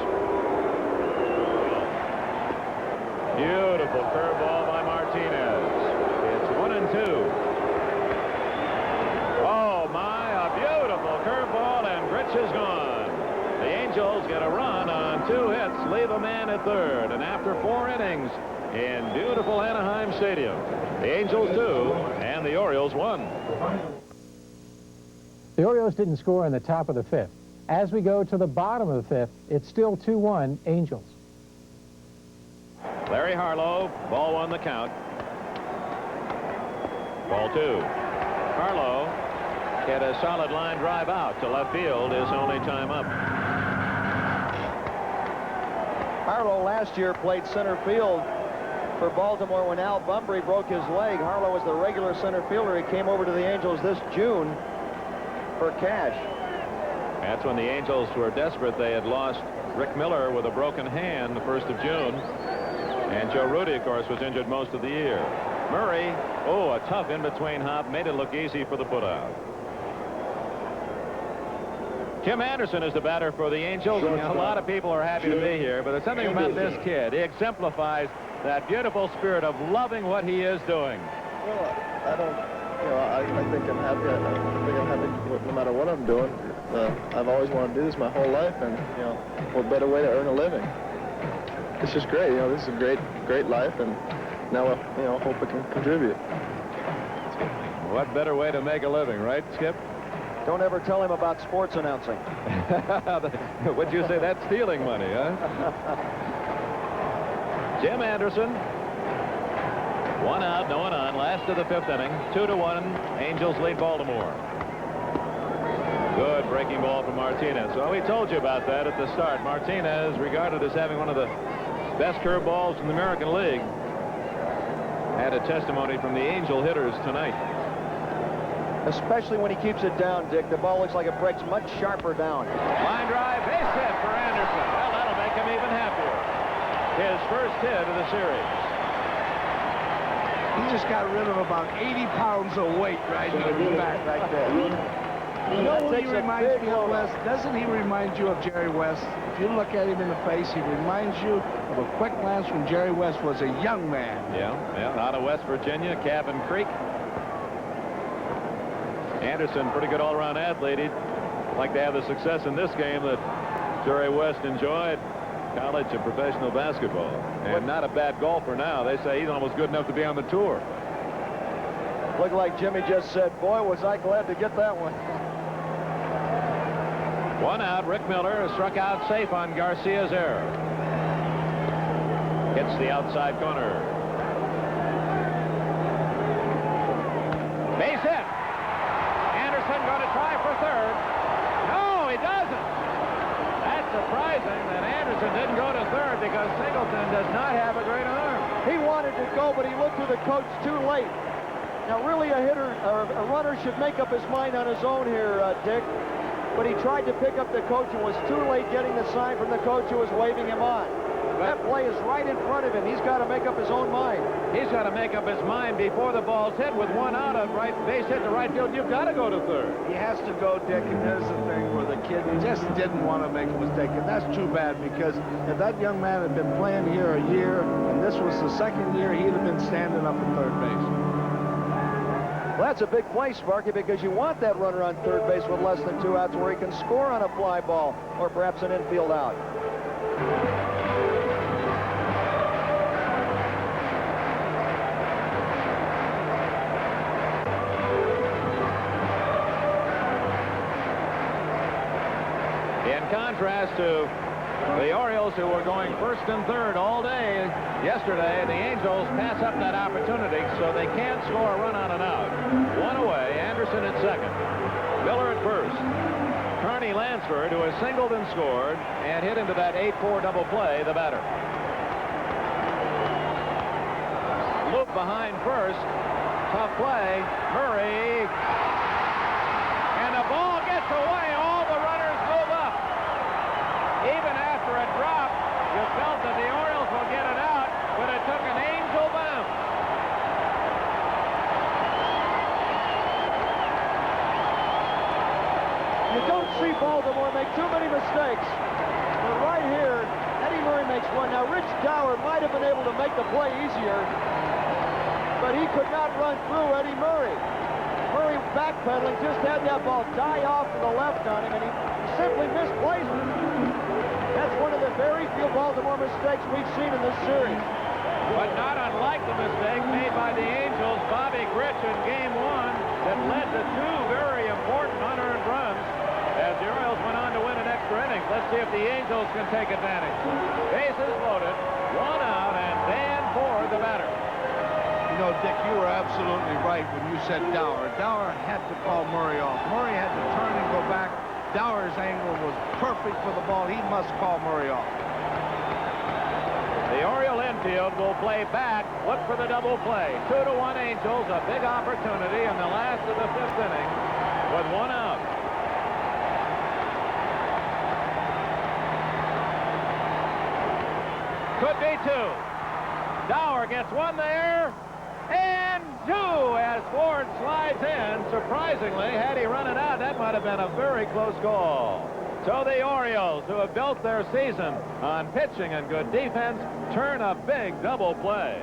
Beautiful curveball by Martinez. It's 1-2. Oh my, a beautiful curveball, and Grits is gone. The Angels get a run on 2 hits, leave a man at third, and after 4 innings in beautiful Anaheim Stadium, the Angels 2 and the Orioles 1. The Orioles didn't score in the top of the 5th. As we go to the bottom of the 5th, it's still 2-1 Angels. Larry Harlow, ball 1 the count. Ball 2. Harlow hit a solid line drive out to left field. His only time up. Harlow last year played center field for Baltimore when Al Bunbury broke his leg. Harlow was the regular center fielder. He came over to the Angels this June for cash. That's when the Angels were desperate. They had lost Rick Miller with a broken hand the 1st of June. And Joe Rudy, of course, was injured most of the year. Murray, oh, a tough in-between hop, made it look easy for the putout. Tim Anderson is the batter for the Angels. You know, a lot of people are happy to be here, but there's something about this kid. He exemplifies that beautiful spirit of loving what he is doing. Well, I don't, you know, I think I'm happy. I think I'm happy no matter what I'm doing. I've always wanted to do this my whole life, and, you know, what better way to earn a living? It's just great. You know, this is a great life, and now, you know, hope I can contribute. What better way to make a living, right, Skip? Don't ever tell him about sports announcing. What'd you say? That's stealing money, huh? Jim Anderson. 1 out, no one on. Last of the 5th inning. 2-1. Angels lead Baltimore. Good breaking ball from Martinez. Well, we told you about that at the start. Martinez, regarded as having one of the best curveballs in the American League, had a testimony from the Angel hitters tonight. Especially when he keeps it down, Dick. The ball looks like it breaks much sharper down. Line drive, base hit for Anderson. Well, that'll make him even happier. His first hit of the series. He just got rid of about 80 pounds of weight right in the back right there. You know who he reminds me of, Wes? Doesn't he remind you of Jerry West? If you look at him in the face, he reminds you of a quick glance when Jerry West was a young man. Yeah, out of West Virginia, Cabin Creek. Anderson, pretty good all-around athlete. He'd like to have the success in this game that Jerry West enjoyed, college and professional basketball. And not a bad golfer now. They say he's almost good enough to be on the tour. Looked like Jimmy just said, boy, was I glad to get that one. 1 out. Rick Miller struck out safe on Garcia's error. Hits the outside corner. Base hit. Anderson going to try for third. No, he doesn't. That's surprising that Anderson didn't go to third because Singleton does not have a great arm. He wanted to go, but he looked to the coach too late. Now, really, a hitter or a runner should make up his mind on his own here, Dick. But he tried to pick up the coach and was too late getting the sign from the coach who was waving him on. That play is right in front of him. He's got to make up his own mind. He's got to make up his mind before the ball's hit. With 1 out of base hit to right field, you've got to go to third. He has to go, Dick, and there's the thing where the kid just didn't want to make a mistake, and that's too bad because if that young man had been playing here a year and this was the 2nd year, he'd have been standing up at third base. Well, that's a big play, Sparky, because you want that runner on third base with less than 2 outs where he can score on a fly ball or perhaps an infield out. In contrast to the Orioles, who were going 1st and 3rd all day yesterday, the Angels pass up that opportunity, so they can't score a run on an out. 1 away, Anderson at 2nd. Miller at 1st. Carney Lansford, who has singled and scored, and hit into that 8-4 double play, the batter. Loop behind first. Tough play. Murray. And the ball gets away. All the runners move up. Even after a drop, you felt that the Orioles will get it out. but it took an Angel bounce. You don't see Baltimore make too many mistakes. But right here, Eddie Murray makes one. Now, Rich Dower might have been able to make the play easier, but he could not run through Eddie Murray. Murray backpedaling, just had that ball die off to the left on him, and he simply misplaced it. That's one of the very few Baltimore mistakes we've seen in this series. But not unlike the mistake made by the Angels, Bobby Grich in Game 1 that led to two very important unearned runs as the Orioles went on to win an extra inning. Let's see if the Angels can take advantage. Bases loaded, one out, and Dan Ford, the batter. You know, Dick, you were absolutely right when you said Dower. Dower had to call Murray off. Murray had to turn and go back. Dower's angle was perfect for the ball. He must call Murray off. The Oriole infield will play back. Look for the double play. 2-1 Angels, a big opportunity in the last of the fifth inning with one out. Could be two. Dower gets one there, and two as Ford slides in. Surprisingly, had he run it out, that might have been a very close call. So the Orioles, who have built their season on pitching and good defense, turn a big double play.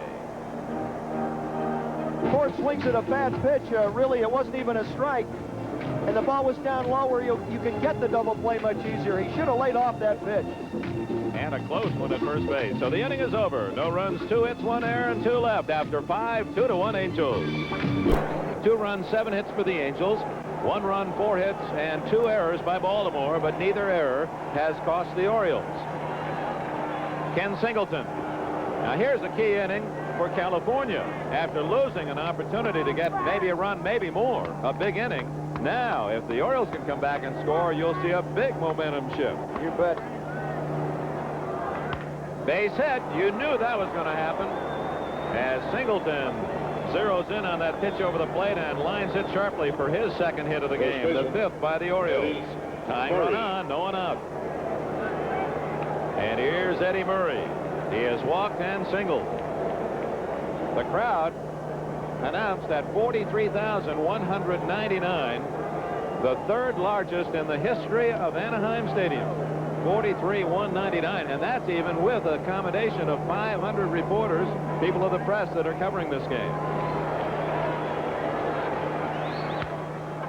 Ford swings at a bad pitch. Really, it wasn't even a strike. And the ball was down low where you can get the double play much easier. He should have laid off that pitch. And a close one at first base. So the inning is over. No runs, 2 hits, 1 error, and 2 left. After 5, 2-1 Angels. 2 runs, 7 hits for the Angels. 1 run, 4 hits, and 2 errors by Baltimore, but neither error has cost the Orioles. Ken Singleton. Now here's a key inning for California. After losing an opportunity to get maybe a run, maybe more, a big inning. Now, if the Orioles can come back and score, you'll see a big momentum shift. You bet. Base hit. You knew that was going to happen. As Singleton zeroes in on that pitch over the plate and lines it sharply for his second hit of the game, the 5th by the Orioles. Tying run on, no one out. And here's Eddie Murray. He has walked and singled. The crowd announced at 43,199, the 3rd largest in the history of Anaheim Stadium. 43,199, and that's even with a accommodation of 500 reporters, people of the press that are covering this game.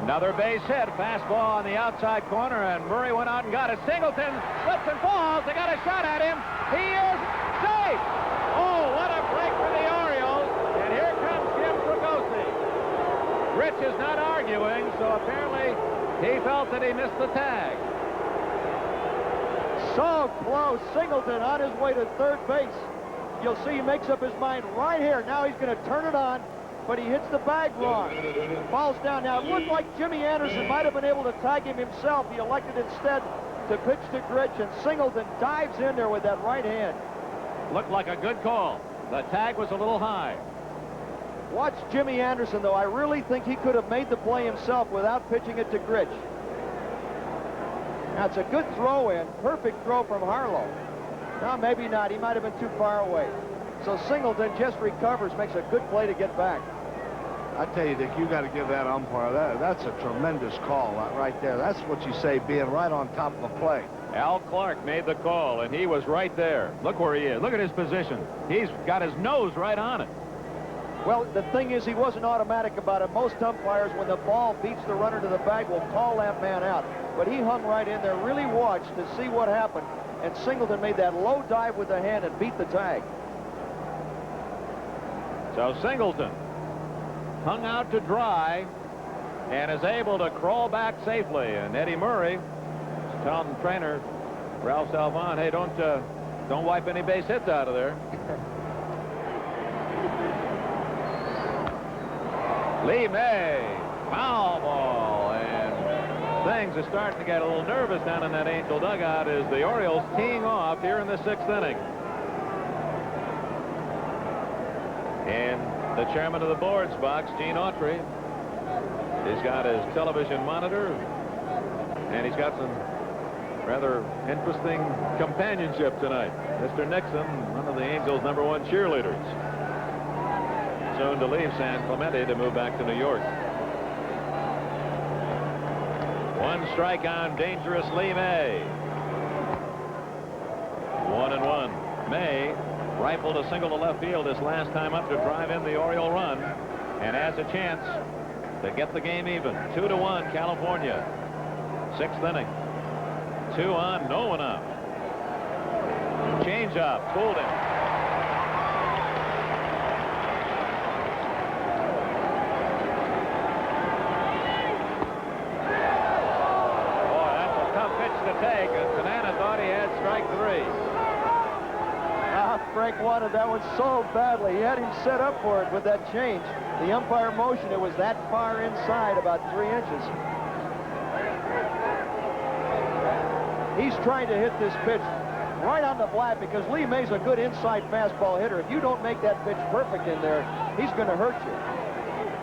Another base hit, fastball on the outside corner, and Murray went out and got it. Singleton slips and falls. They got a shot at him. He is safe. Oh, what a break for the Orioles, and here comes Jim Fregosi. Rich is not arguing, so apparently he felt that he missed the tag. So close. Singleton on his way to third base. You'll see he makes up his mind right here. Now he's going to turn it on, but he hits the bag wrong. Falls down. Now it looked like Jimmy Anderson might have been able to tag him himself. He elected instead to pitch to Grich, and Singleton dives in there with that right hand. Looked like a good call. The tag was a little high. Watch Jimmy Anderson, though. I really think he could have made the play himself without pitching it to Grich. Now, it's a good throw in. Perfect throw from Harlow. No, maybe not. He might have been too far away. So Singleton just recovers, makes a good play to get back. I tell you, Dick, you got to give that umpire, that's a tremendous call right there. That's what you say, being right on top of the play. Al Clark made the call, and he was right there. Look where he is. Look at his position. He's got his nose right on it. Well, the thing is, he wasn't automatic about it. Most umpires, when the ball beats the runner to the bag, will call that man out. But he hung right in there, really watched to see what happened, and Singleton made that low dive with the hand and beat the tag. So Singleton hung out to dry and is able to crawl back safely. And Eddie Murray is telling trainer Ralph Salvon, hey, don't wipe any base hits out of there. Lee May, foul ball, and things are starting to get a little nervous down in that Angel dugout as the Orioles teeing off here in the 6th inning. And the chairman of the boards box, Gene Autry, he's got his television monitor, and he's got some Rather interesting companionship tonight. Mr. Nixon, one of the Angels' #1 cheerleaders. Soon to leave San Clemente to move back to New York. One strike on dangerous Lee May. 1-1. May rifled a single to left field his last time up to drive in the Oriole run and has a chance to get the game even. 2-1 California. 6th inning. 2 on, no one out. Change up, fooled him. Boy, that's a tough pitch to take, and Tanana thought he had strike 3. Frank wanted that one so badly. He had him set up for it with that change. The umpire motioned it was that far inside, about 3 inches. He's trying to hit this pitch right on the flat because Lee May's a good inside fastball hitter. If you don't make that pitch perfect in there, he's going to hurt you.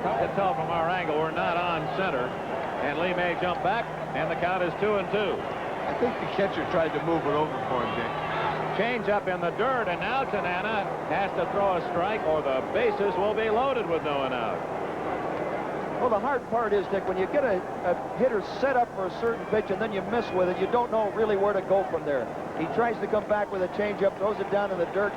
Tough to tell from our angle. We're not on center. And Lee May jumped back, and the count is 2-2. I think the catcher tried to move it over for him, Dick. Change up in the dirt, and now Tanana has to throw a strike or the bases will be loaded with no one out. Well, the hard part is, Dick, when you get a hitter set up for a certain pitch and then you miss with it, you don't know really where to go from there. He tries to come back with a changeup, throws it down in the dirt.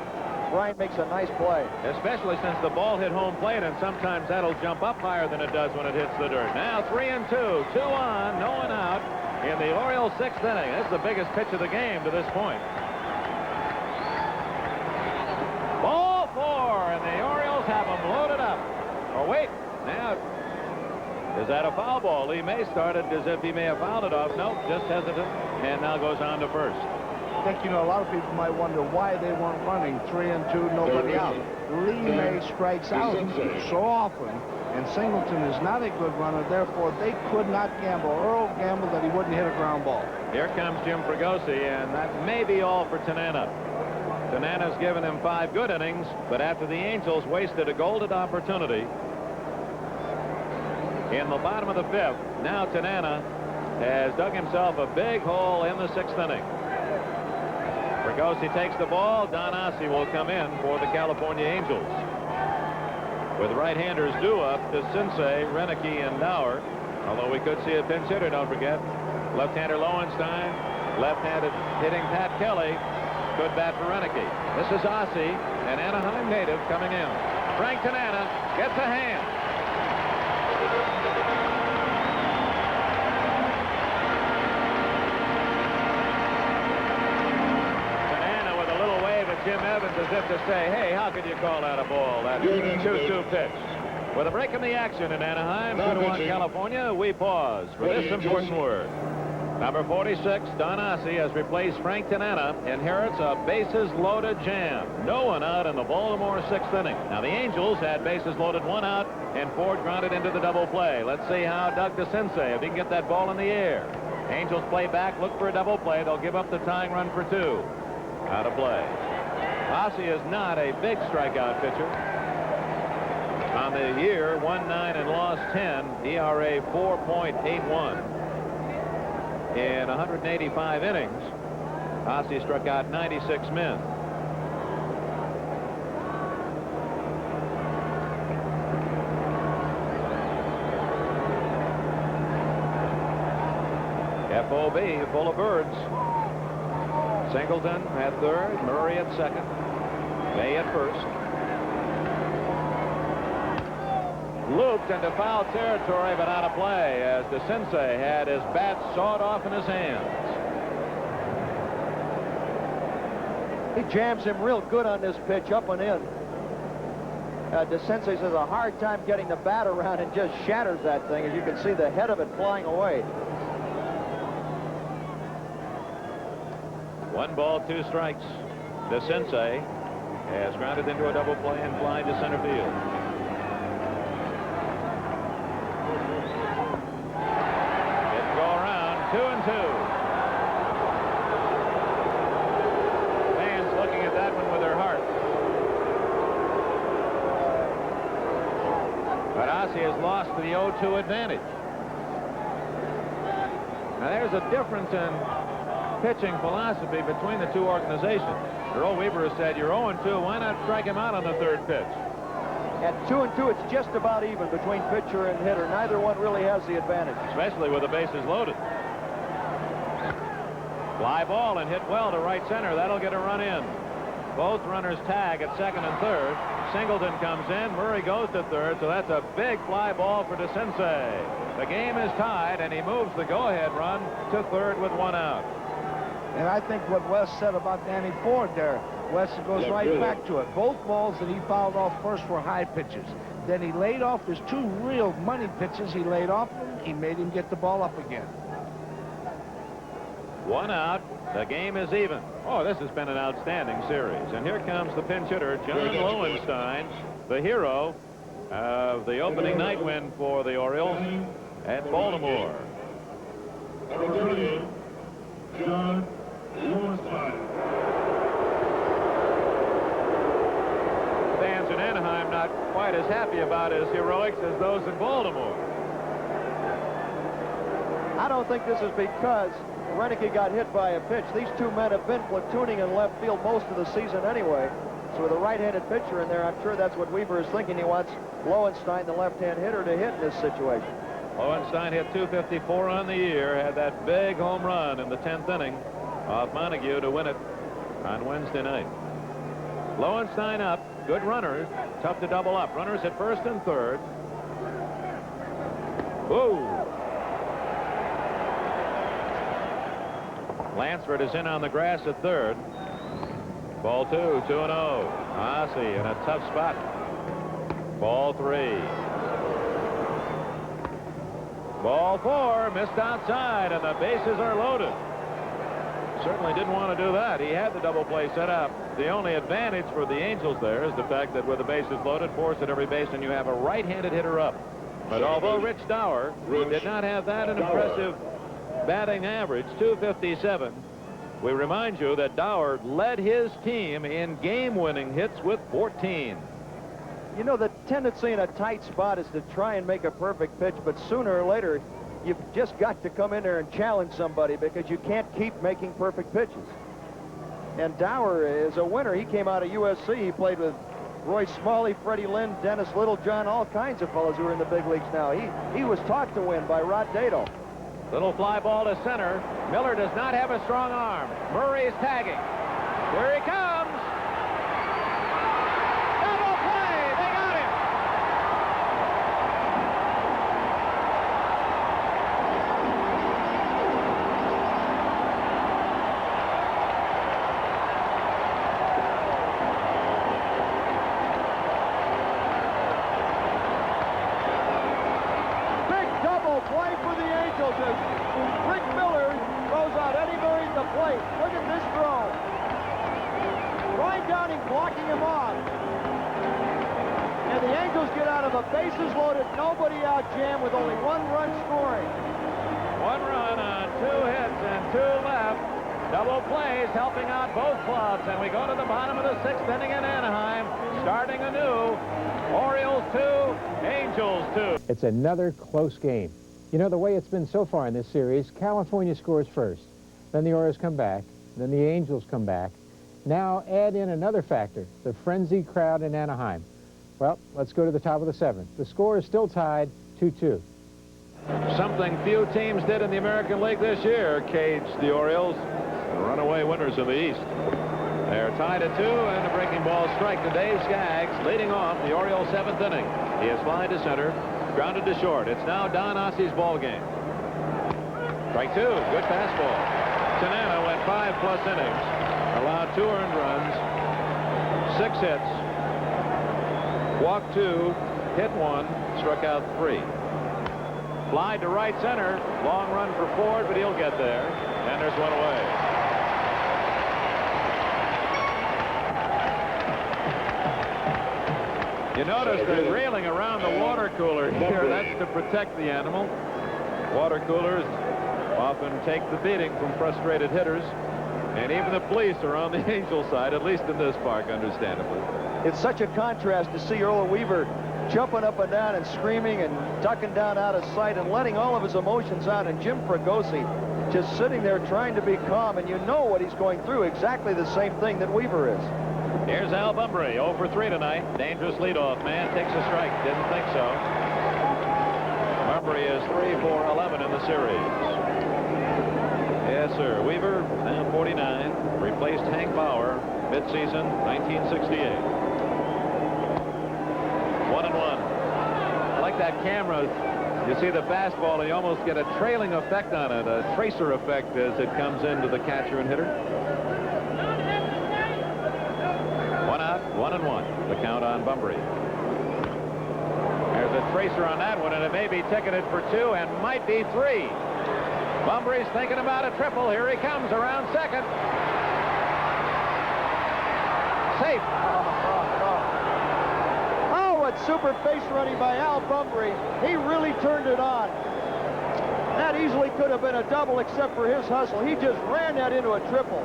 Ryan makes a nice play. Especially since the ball hit home plate, and sometimes that'll jump up higher than it does when it hits the dirt. Now 3-2, 2 on, no one out in the Orioles' 6th inning. That's the biggest pitch of the game to this point. Ball 4, and the Orioles have them loaded up. Oh, wait, now, is that a foul ball? Lee May started as if he may have fouled it off. Nope, just hesitant, and now goes on to first. I think, you know, a lot of people might wonder why they weren't running 3-2, nobody out. Lee May strikes out so often, and Singleton is not a good runner. Therefore, they could not gamble. Earl gambled that he wouldn't hit a ground ball. Here comes Jim Fregosi, and that may be all for Tanana. Tanana's given him 5 good innings, but after the Angels wasted a golden opportunity in the bottom of the 5th, now Tanana has dug himself a big hole in the 6th inning. Fregosi takes the ball. Don Ossie will come in for the California Angels. With right-handers due up to Sensei, Renicky, and Dower. Although we could see a pinch hitter, don't forget. Left-hander Lowenstein, left-handed hitting Pat Kelly. Good bat for Renicky. This is Ossie, an Anaheim native, coming in. Frank Tanana gets a hand. Tanana with a little wave at Jim Evans as if to say, hey, how could you call that a ball? That 2-2 pitch. With a break in the action in Anaheim, 2-1 California, we pause for this important word. Number 46, Don Ossie, has replaced Frank Tanana, inherits a bases-loaded jam. No one out in the Baltimore 6th inning. Now, the Angels had bases loaded, 1 out, and Ford grounded into the double play. Let's see how Doug DeCinces, if he can get that ball in the air. Angels play back, look for a double play. They'll give up the tying run for 2. Out of play. Ossie is not a big strikeout pitcher. On the year, 1-9 and lost 10, ERA 4.81. In 185 innings, Ossie struck out 96 men. FOB, full of birds. Singleton at 3rd, Murray at 2nd, May at 1st. Looped into foul territory, but out of play as DeCinces had his bat sawed off in his hands. He jams him real good on this pitch, up and in. DeCinces has a hard time getting the bat around and just shatters that thing. As you can see, the head of it flying away. 1 ball, 2 strikes. DeCinces has grounded into a double play and fly to center field. It go around, 2-2. Fans looking at that one with their heart. But Ossie has lost the 0-2 advantage. Now there's a difference in pitching philosophy between the two organizations. Earl Weaver has said, you're 0-2, why not strike him out on the third pitch? At 2-2, it's just about even between pitcher and hitter. Neither one really has the advantage. Especially with the bases loaded. Fly ball and hit well to right center. That'll get a run in. Both runners tag at second and third. Singleton comes in. Murray goes to third, so that's a big fly ball for DeCinces. The game is tied, and he moves the go-ahead run to third with one out. And I think what Wes said about Danny Ford there, Wes goes right back to it. Both balls that he fouled off first were high pitches. Then he laid off. There's two real money pitches he laid off him. He made him get the ball up again. One out. The game is even. Oh, this has been an outstanding series. And here comes the pinch hitter, John Lowenstein, the hero of the opening night win for the Orioles at Baltimore. John Lowenstein. Fans in Anaheim not quite as happy about his heroics as those in Baltimore. I don't think this is because Renicky got hit by a pitch. These two men have been platooning in left field most of the season anyway. So with a right-handed pitcher in there, I'm sure that's what Weaver is thinking. He wants Lowenstein, the left-hand hitter, to hit in this situation. Lowenstein hit .254 on the year, had that big home run in the 10th inning off Montague to win it on Wednesday night. Lowenstein up, good runner, tough to double up. Runners at first and third. Whoa! Lansford is in on the grass at third. Ball 2, 2-0. Ossie in a tough spot. Ball 3. Ball 4, missed outside, and the bases are loaded. Certainly didn't want to do that. He had the double play set up. The only advantage for the Angels there is the fact that with the bases loaded, force at every base, and you have a right-handed hitter up. But although Rich Dower did not have that an impressive batting average, .257, we remind you that Dower led his team in game-winning hits with 14. You know, the tendency in a tight spot is to try and make a perfect pitch, but sooner or later, you've just got to come in there and challenge somebody because you can't keep making perfect pitches. And Dower is a winner. He came out of USC. He played with Roy Smalley, Freddie Lynn, Dennis Littlejohn, all kinds of fellows who are in the big leagues now. He was taught to win by Rod Dado. Little fly ball to center. Miller does not have a strong arm. Murray is tagging. Here he comes. Double play. They got him. Big double play for the Angels as Rick Miller throws out Eddie Murray at the plate. Look at this throw. Ryan Downing blocking him off. And the Angels get out of a bases loaded, nobody out jam with only one run scoring. One run on 2 hits and 2 left. Double plays helping out both clubs. And we go to the bottom of the 6th inning in Anaheim. Starting anew. Orioles 2, Angels 2. It's another close game. You know, the way it's been so far in this series, California scores first. Then the Orioles come back. Then the Angels come back. Now add in another factor, the frenzied crowd in Anaheim. Well, let's go to the top of the 7th. The score is still tied 2-2. Something few teams did in the American League this year, cage the Orioles, the runaway winners of the East. They're tied at 2, and a breaking ball strike to Dave Skaggs, leading off the Orioles' 7th inning. He is flying to center, grounded to short. It's now Don Ossie's ball game. Strike 2, good fastball. Tanana went 5+ innings, allowed 2 earned runs, 6 hits, walked 2, hit 1, struck out 3. Fly to right center, long run for Ford, but he'll get there, and there's one away. You notice they're railing around the water cooler here. That's to protect the animal. Water coolers often take the beating from frustrated hitters, and even the police are on the Angel side, at least in this park, understandably. It's such a contrast to see Earl Weaver jumping up and down and screaming and ducking down out of sight and letting all of his emotions out, and Jim Fregosi just sitting there trying to be calm, and you know what he's going through. Exactly the same thing that Weaver is. Here's Al Bunbury, 0 for 3 tonight. Dangerous leadoff man, takes a strike. Didn't think so. Bunbury is 3 for 11 in the series. Yes, sir. Weaver, now 49, replaced Hank Bauer, midseason 1968. 1-1. I like that camera. You see the fastball, and you almost get a trailing effect on it, a tracer effect as it comes into the catcher and hitter. 1 out, 1-1. The count on Bunbury. There's a tracer on that one, and it may be ticketed for 2 and might be 3. Bunbury's thinking about a triple. Here he comes around second. Safe. Oh, what super base running by Al Bunbury. He really turned it on. That easily could have been a double except for his hustle. He just ran that into a triple.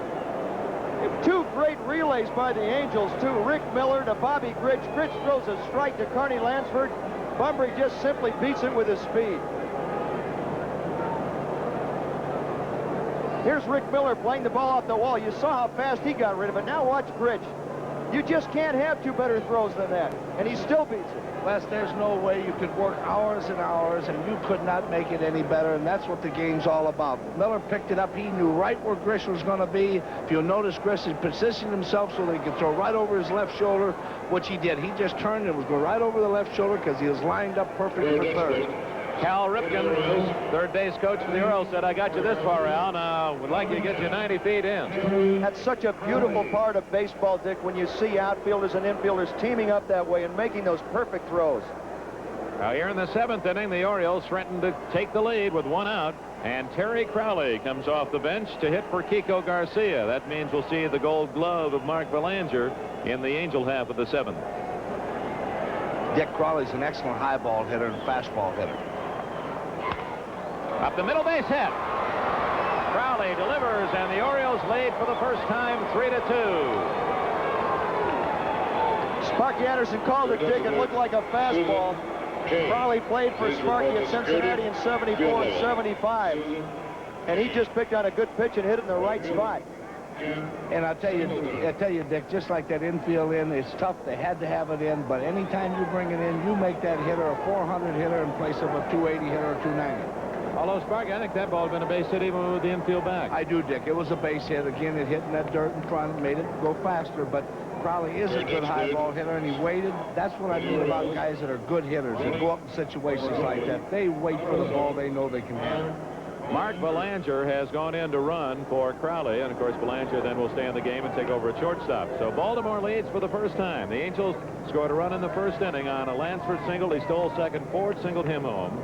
2 great relays by the Angels, to Rick Miller to Bobby Grich. Grich throws a strike to Carney Lansford. Bunbury just simply beats it with his speed. Here's Rick Miller playing the ball off the wall. You saw how fast he got rid of it. Now watch Grich. You just can't have 2 better throws than that. And he still beats it. Les, there's no way you could work hours and hours, and you could not make it any better, and that's what the game's all about. Miller picked it up. He knew right where Grich was going to be. If you'll notice, Grich had positioned himself so that he could throw right over his left shoulder, which he did. He just turned and was going right over the left shoulder because he was lined up perfectly for third. Cal Ripken, third base coach for the Orioles, said, I got you this far, Al. Now, would like you to get you 90 feet in. That's such a beautiful part of baseball, Dick, when you see outfielders and infielders teaming up that way and making those perfect throws. Now, here in the 7th inning, the Orioles threatened to take the lead with 1 out, and Terry Crowley comes off the bench to hit for Kiko Garcia. That means we'll see the Gold Glove of Mark Belanger in the Angel half of the 7th. Dick Crowley's an excellent high ball hitter and fastball hitter. Up the middle base hit. Crowley delivers, and the Orioles lead for the first time 3-2. Sparky Anderson called it, Dick. It looked like a fastball. Crowley played for Sparky at Cincinnati in 74 and 75. And he just picked on a good pitch and hit it in the right spot. And I tell you, Dick, just like that infield in, it's tough. They had to have it in, but anytime you bring it in, you make that hitter a 400 hitter in place of a 280 hitter or 290. Although, Sparky, I think that ball had been a base hit even with the infield back. I do, Dick. It was a base hit. Again, it hit in that dirt in front and made it go faster, but Crowley is a good high ball hitter, and he waited. That's what I mean about guys that are good hitters that go up in situations like that. They wait for the ball they know they can have. Mark Belanger has gone in to run for Crowley, and of course Belanger then will stay in the game and take over at shortstop. So Baltimore leads for the first time. The Angels scored a run in the first inning on a Lansford single. He stole second. Ford singled him home.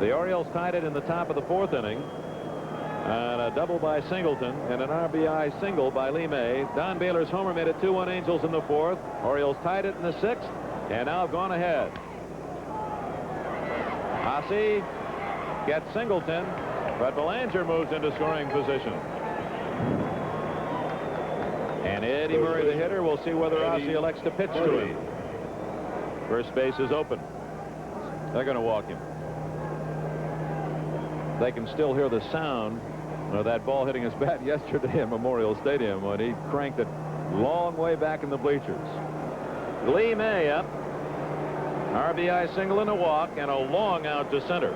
The Orioles tied it in the top of the 4th inning on a double by Singleton and an RBI single by Lee May. Don Baylor's homer made it 2-1 Angels in the 4th. Orioles tied it in the 6th and now have gone ahead. Haase gets Singleton, but Belanger moves into scoring position. And Eddie Murray, the hitter, will see whether Haase elects to pitch to him. First base is open. They're going to walk him. They can still hear the sound of that ball hitting his bat yesterday at Memorial Stadium when he cranked it long way back in the bleachers. Lee May up. RBI single and a walk and a long out to center.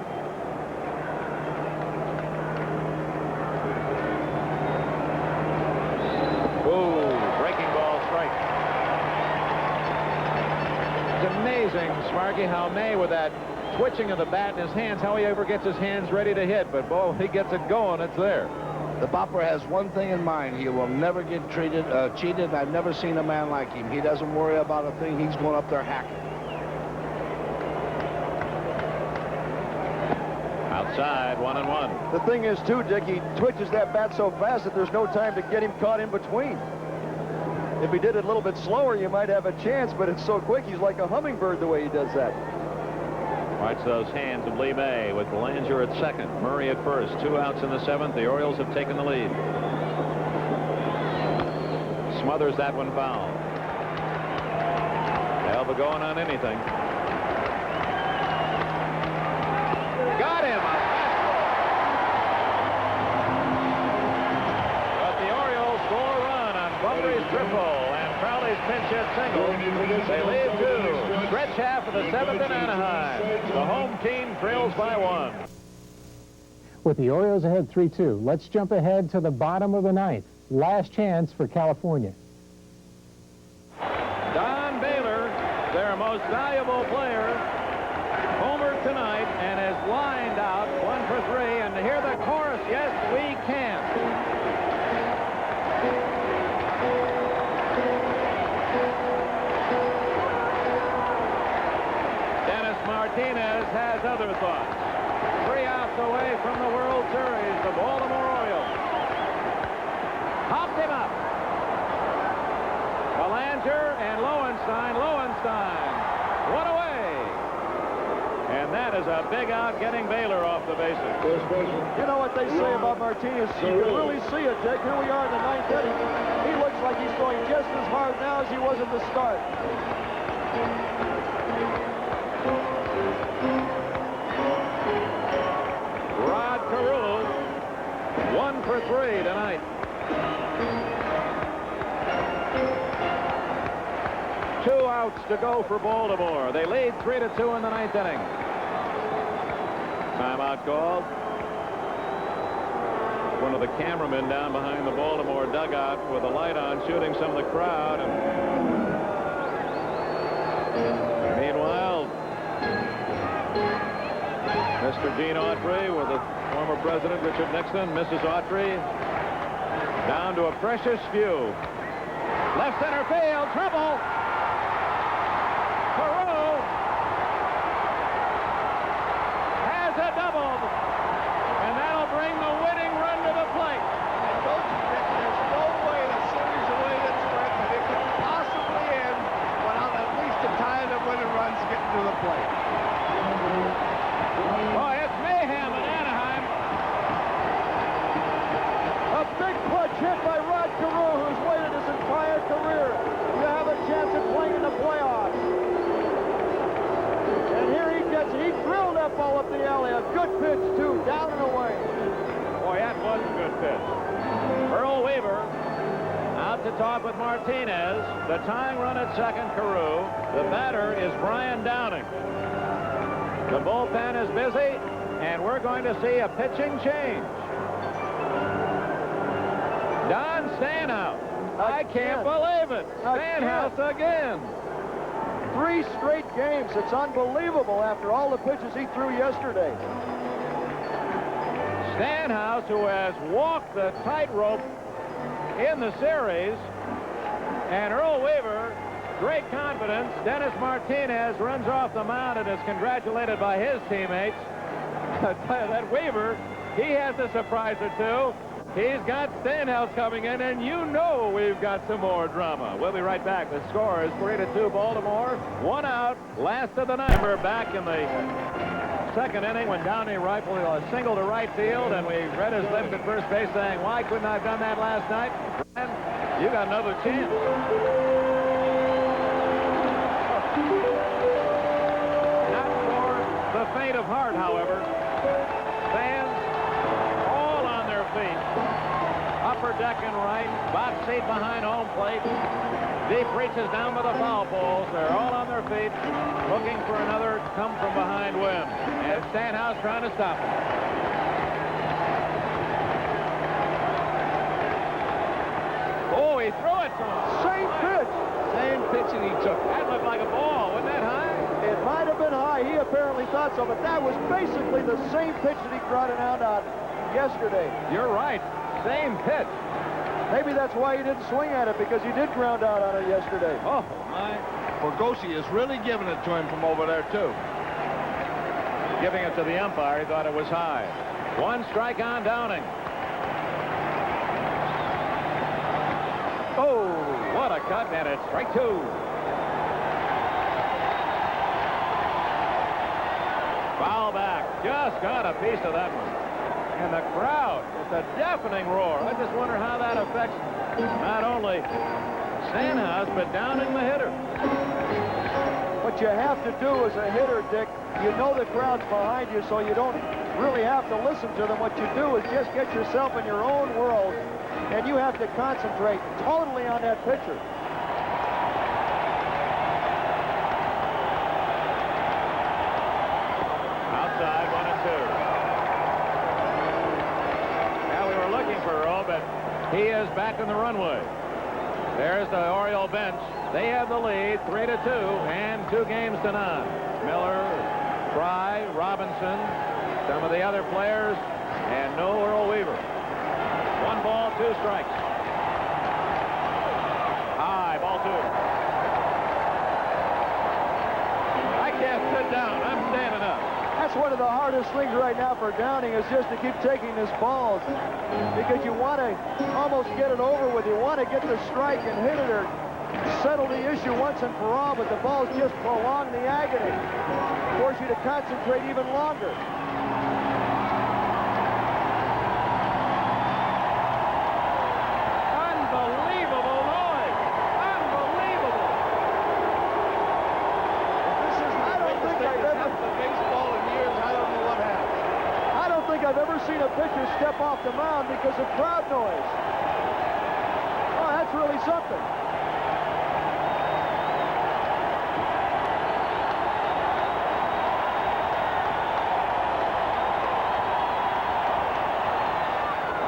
Ooh, breaking ball strike. It's amazing, Sparky, how May with that twitching of the bat in his hands, how he ever gets his hands ready to hit, but boy, when he gets it going, it's there. The Bopper has one thing in mind. He will never get cheated. I've never seen a man like him. He doesn't worry about a thing. He's going up there hacking. Outside, 1-1. The thing is, too, Dick, he twitches that bat so fast that there's no time to get him caught in between. If he did it a little bit slower, you might have a chance, but it's so quick, he's like a hummingbird the way he does that. Watch those hands of Lee May with Belanger at second, Murray at first. 2 outs in the 7th. The Orioles have taken the lead. Smothers that one foul. They'll be going on anything. Got him. Crabtree's triple and Crowley's pinch hit single. They lead 2. Stretch half of the 7th in Anaheim. The home team trails by 1. With the Orioles ahead 3-2, let's jump ahead to the bottom of the 9th. Last chance for California. Don Baylor, their most valuable player, homered tonight and is lined out 1 for 3. And to hear the chorus, yes, we can. Martinez has other thoughts. 3 outs away from the World Series, the Baltimore Orioles. Hopped him up. Belanger and Lowenstein. One away. And that is a big out, getting Baylor off the bases. You know what they say about Martinez? You can really see it, Dick. Here we are in the 9th inning. He looks like he's going just as hard now as he was at the start. Rod Carew, 1 for 3 tonight. 2 outs to go for Baltimore. They lead 3-2 in the 9th inning. Timeout called. One of the cameramen down behind the Baltimore dugout with a light on, shooting some of the crowd. And meanwhile, Mr. Gene Autry with the former president Richard Nixon, Mrs. Autry, down to a precious few. Left center field, trouble. Carew has a double, and that'll bring the winning run to the plate. And don't you think there's no way the series the way it's went that it could possibly end without at least a time of winning runs getting to the plate. Boy, it's mayhem in Anaheim. A big clutch hit by Rod Carew, who's waited his entire career to have a chance at playing in the playoffs. And here he drilled that ball up the alley. A good pitch, too, down and away. Boy, that was a good pitch. Earl Weaver out to talk with Martinez. The tying run at second, Carew. The batter is Brian Downing. The bullpen is busy, and we're going to see a pitching change. Don Stanhouse. I can't believe it. Stanhouse again. 3 straight games. It's unbelievable after all the pitches he threw yesterday. Stanhouse, who has walked the tightrope in the series, and Earl Weaver, great confidence. Dennis Martinez runs off the mound and is congratulated by his teammates. That Weaver, he has a surprise or two. He's got Stanhouse coming in, and you know we've got some more drama. We'll be right back. The score is 3-2 Baltimore. 1 out, last of the night. We're back in the 2nd inning when Downey rifled a single to right field, and we read his lips at first base saying, why couldn't I have done that last night? And you got another chance. Not for the faint of heart, however. Fans all on their feet. Upper deck and right, box seat behind home plate. Deep reaches down by the foul poles. They're all on their feet, looking for another come-from-behind win. And Stanhouse trying to stop him. Oh, he threw it to him. Same pitch. Same pitch, and he took it. That looked like a ball. Wasn't that high? It might have been high. He apparently thought so, but that was basically the same pitch that he grounded out on yesterday. You're right. Same pitch. Maybe that's why he didn't swing at it, because he did ground out on it yesterday. Oh, my. Borgosi is really giving it to him from over there, too. Giving it to the umpire. He thought it was high. 1 strike on Downing. Oh, what a cut, and it's strike 2. Foul back. Just got a piece of that one. And the crowd, it's a deafening roar. I just wonder how that affects not only Stanhouse, but Downing, the hitter. Well, what you have to do as a hitter, Dick, you know the crowd's behind you, so you don't really have to listen to them. What you do is just get yourself in your own world, and you have to concentrate totally on that pitcher. Outside, 1-2. Now we were looking for Earl, but he is back in the runway. There's the Oriole bench. They have the lead, 3-2, and 2 games to none. Miller, Fry, Robinson, some of the other players, and no Earl Weaver. 1 ball, 2 strikes. High, ball 2. I can't sit down. I'm standing up. That's one of the hardest things right now for Downing is just to keep taking his balls, because you want to almost get it over with. You want to get the strike and hit it or settle the issue once and for all, but the balls just prolong the agony, force you to concentrate even longer. Unbelievable noise! Unbelievable! I don't think I've ever baseball in years. I don't know what happened. I don't think I've ever seen a pitcher step off the mound because of crowd noise. Oh, that's really something.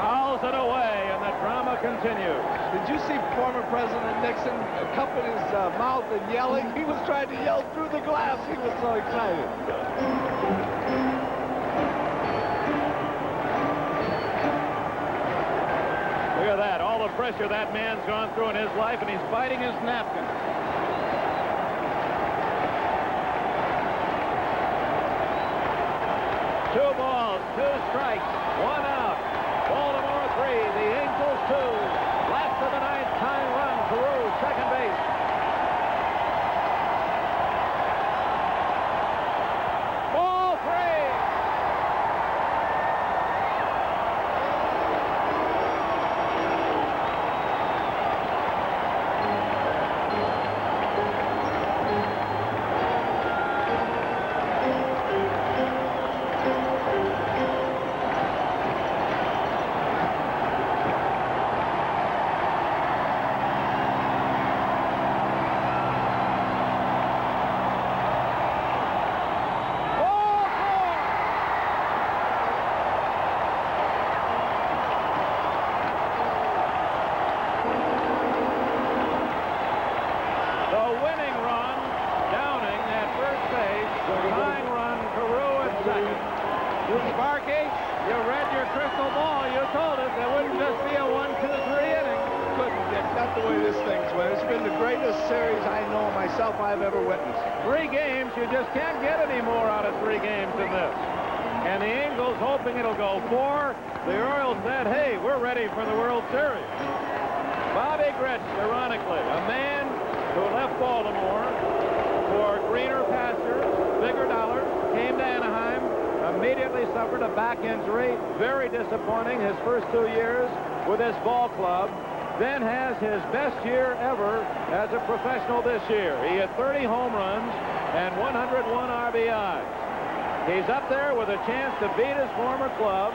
Fouls it away, and the drama continues. Did you see former President Nixon cupping his mouth and yelling? He was trying to yell through the glass. He was so excited. Look at that, all the pressure that man's gone through in his life, and he's biting his napkin. Two balls, 2 strikes, 1 out. Baltimore 3, the Angels 2. Last of the 9th, tying run, Carew, second base. Ball 3. Sparky, you read your crystal ball. You told us there wouldn't just be a 1-2-3 inning. Couldn't, Dick. Not the way this thing's went. It's been the greatest series I know myself I've ever witnessed. 3 games, you just can't get any more out of 3 games than this. And the Angels hoping it'll go 4. The Orioles said, hey, we're ready for the World Series. Bobby Grich, ironically, a man who left Baltimore for greener pastures, bigger dollars, came to Anaheim, immediately suffered a back injury, very disappointing his first 2 years with this ball club, then has his best year ever as a professional this year. He had 30 home runs and 101 RBIs. He's up there with a chance to beat his former club.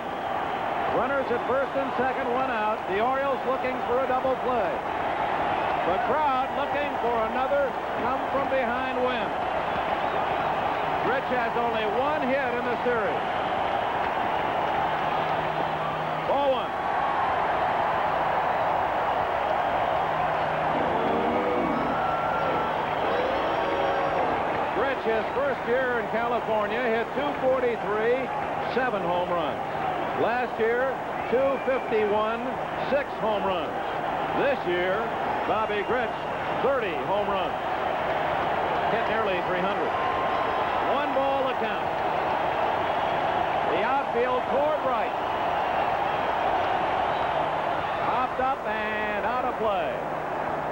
Runners at first and second, 1 out. The Orioles looking for a double play. The crowd looking for another come-from-behind win. Rich has only 1 hit in the series. Ball 1. Rich, his first year in California, hit .243, 7 home runs. Last year, .251, 6 home runs. This year, Bobby Grich, 30 home runs. Hit nearly 300. 1 ball to count. The outfield toward right. Popped up and out of play.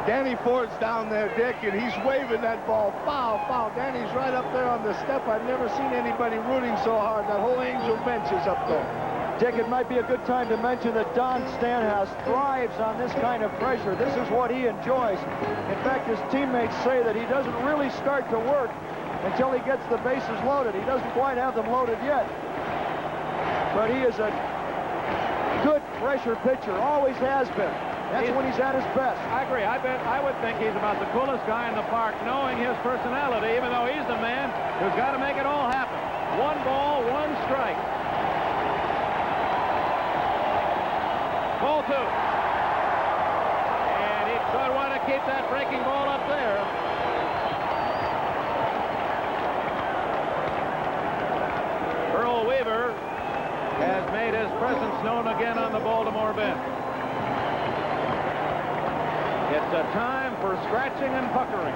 Danny Ford's down there, Dick, and he's waving that ball. Foul, foul. Danny's right up there on the step. I've never seen anybody rooting so hard. That whole Angel bench is up there. Dick, it might be a good time to mention that Don Stanhouse thrives on this kind of pressure. This is what he enjoys. In fact, his teammates say that he doesn't really start to work until he gets the bases loaded. He doesn't quite have them loaded yet. But he is a good pressure pitcher, always has been. That's when he's at his best. I agree. I would think he's about the coolest guy in the park, knowing his personality, even though he's the man who's got to make it all happen. 1 ball, 1 strike. Ball 2. And he could want to keep that breaking ball up there. Earl Weaver has made his presence known again on the Baltimore bench. It's a time for scratching and puckering.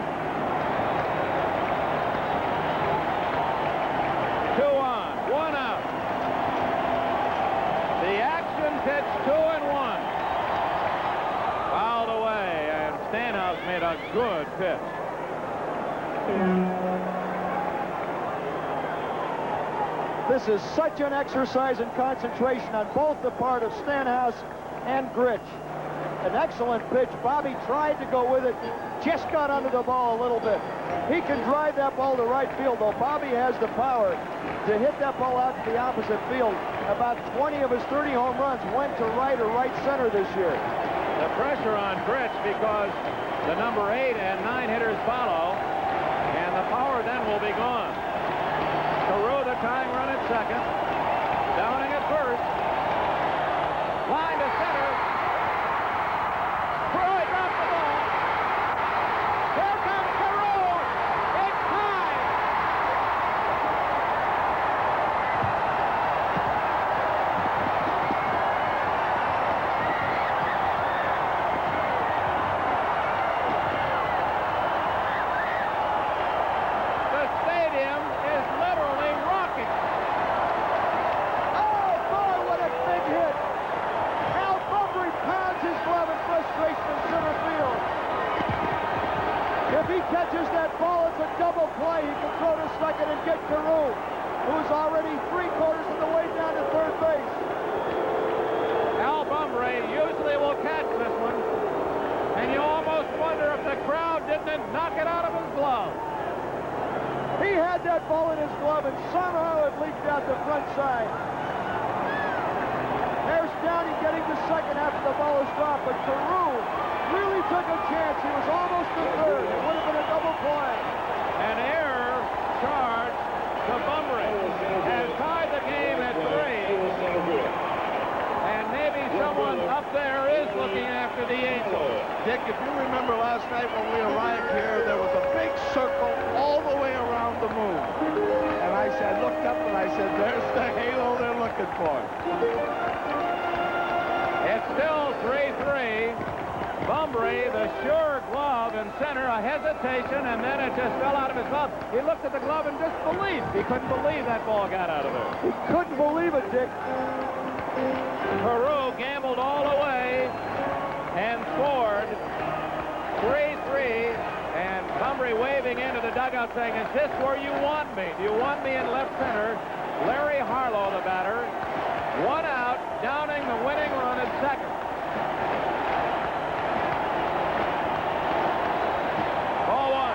2 on, 1 out. The action pitch, 2-1. Fouled away, and Stanhouse made a good pitch. This is such an exercise in concentration on both the part of Stanhouse and Gritch. An excellent pitch. Bobby tried to go with it, just got under the ball a little bit. He can drive that ball to right field, though. Bobby has the power to hit that ball out to the opposite field. About 20 of his 30 home runs went to right or right center this year. The pressure on Gritch because the number 8 and 9 hitters follow, and the power then will be gone. Carew, the tying run at second. Downing at first. Line to center. Carew drops the ball. Here comes Carew. It's tied. The stadium is literally rocking. Oh, boy, what a big hit. Al Bunbury pounds his glove in frustration in center field. If he catches that ball, it's a double play. He can throw to second and get Carew, who's already 3/4 of the way down to third base. Al Bunbury usually will catch this one, and you almost wonder if the crowd didn't knock it out of his glove. He had that ball in his glove, and somehow it leaked out the front side. There's Downey getting to second after the ball is dropped, but Carew really took a chance. He was almost to third. It would have been a double play. An error charge to Bunbury has tied the game at 3. And maybe someone up there is looking after the Angels. Dick, if you remember last night when we arrived here, there was a big circle all the way around the moon. And I looked up and I said, there's the halo they're looking for. It's still 3-3. Bunbury, the sure glove in center, a hesitation, and then it just fell out of his glove. He looked at the glove in disbelief. He couldn't believe that ball got out of there. He couldn't believe it, Dick. Carew gambled all the way and scored. 3-3, and Bunbury waving into the dugout saying, is this where you want me? Do you want me in left center? Larry Harlow, the batter. 1 out, Downing the winning run at second. Ball 1.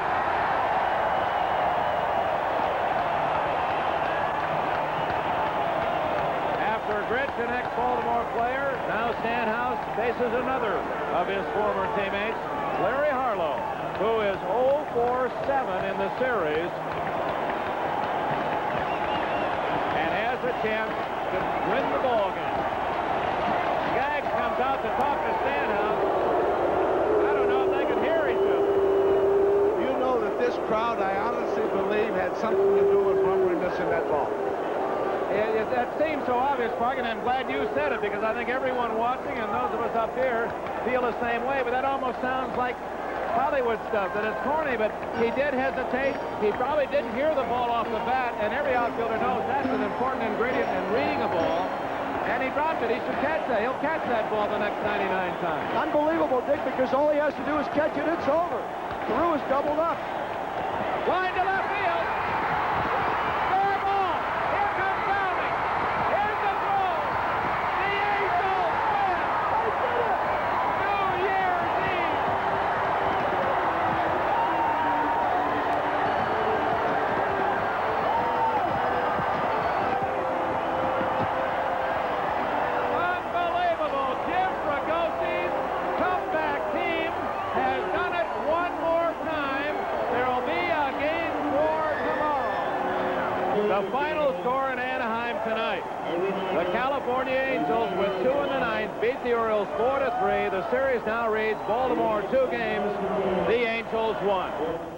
After Gritch, an ex-Baltimore player, now Stanhouse faces another of his former teammates, Larry Harlow, who is 0-for-7 in the series and has a chance to win the ball game. Skaggs comes out to talk to Stanhouse. I don't know if they can hear each other. You know that this crowd, I honestly believe, had something to do with Bunbury missing that ball. That seems so obvious, Park, and I'm glad you said it, because I think everyone watching and those of us up here feel the same way, but that almost sounds like Hollywood stuff, that it's corny, but he did hesitate. He probably didn't hear the ball off the bat, and every outfielder knows that's an important ingredient in reading a ball, and he dropped it. He should catch that. He'll catch that ball the next 99 times. Unbelievable, Dick, because all he has to do is catch it. It's over. Carew is doubled up. Line to left field. Fair ball. Here comes Downing. Here's the throw. The Angels win. New Year's Eve. The California Angels, with 2 in the 9th, beat the Orioles 4-3. The series now reads Baltimore 2 games. The Angels 1.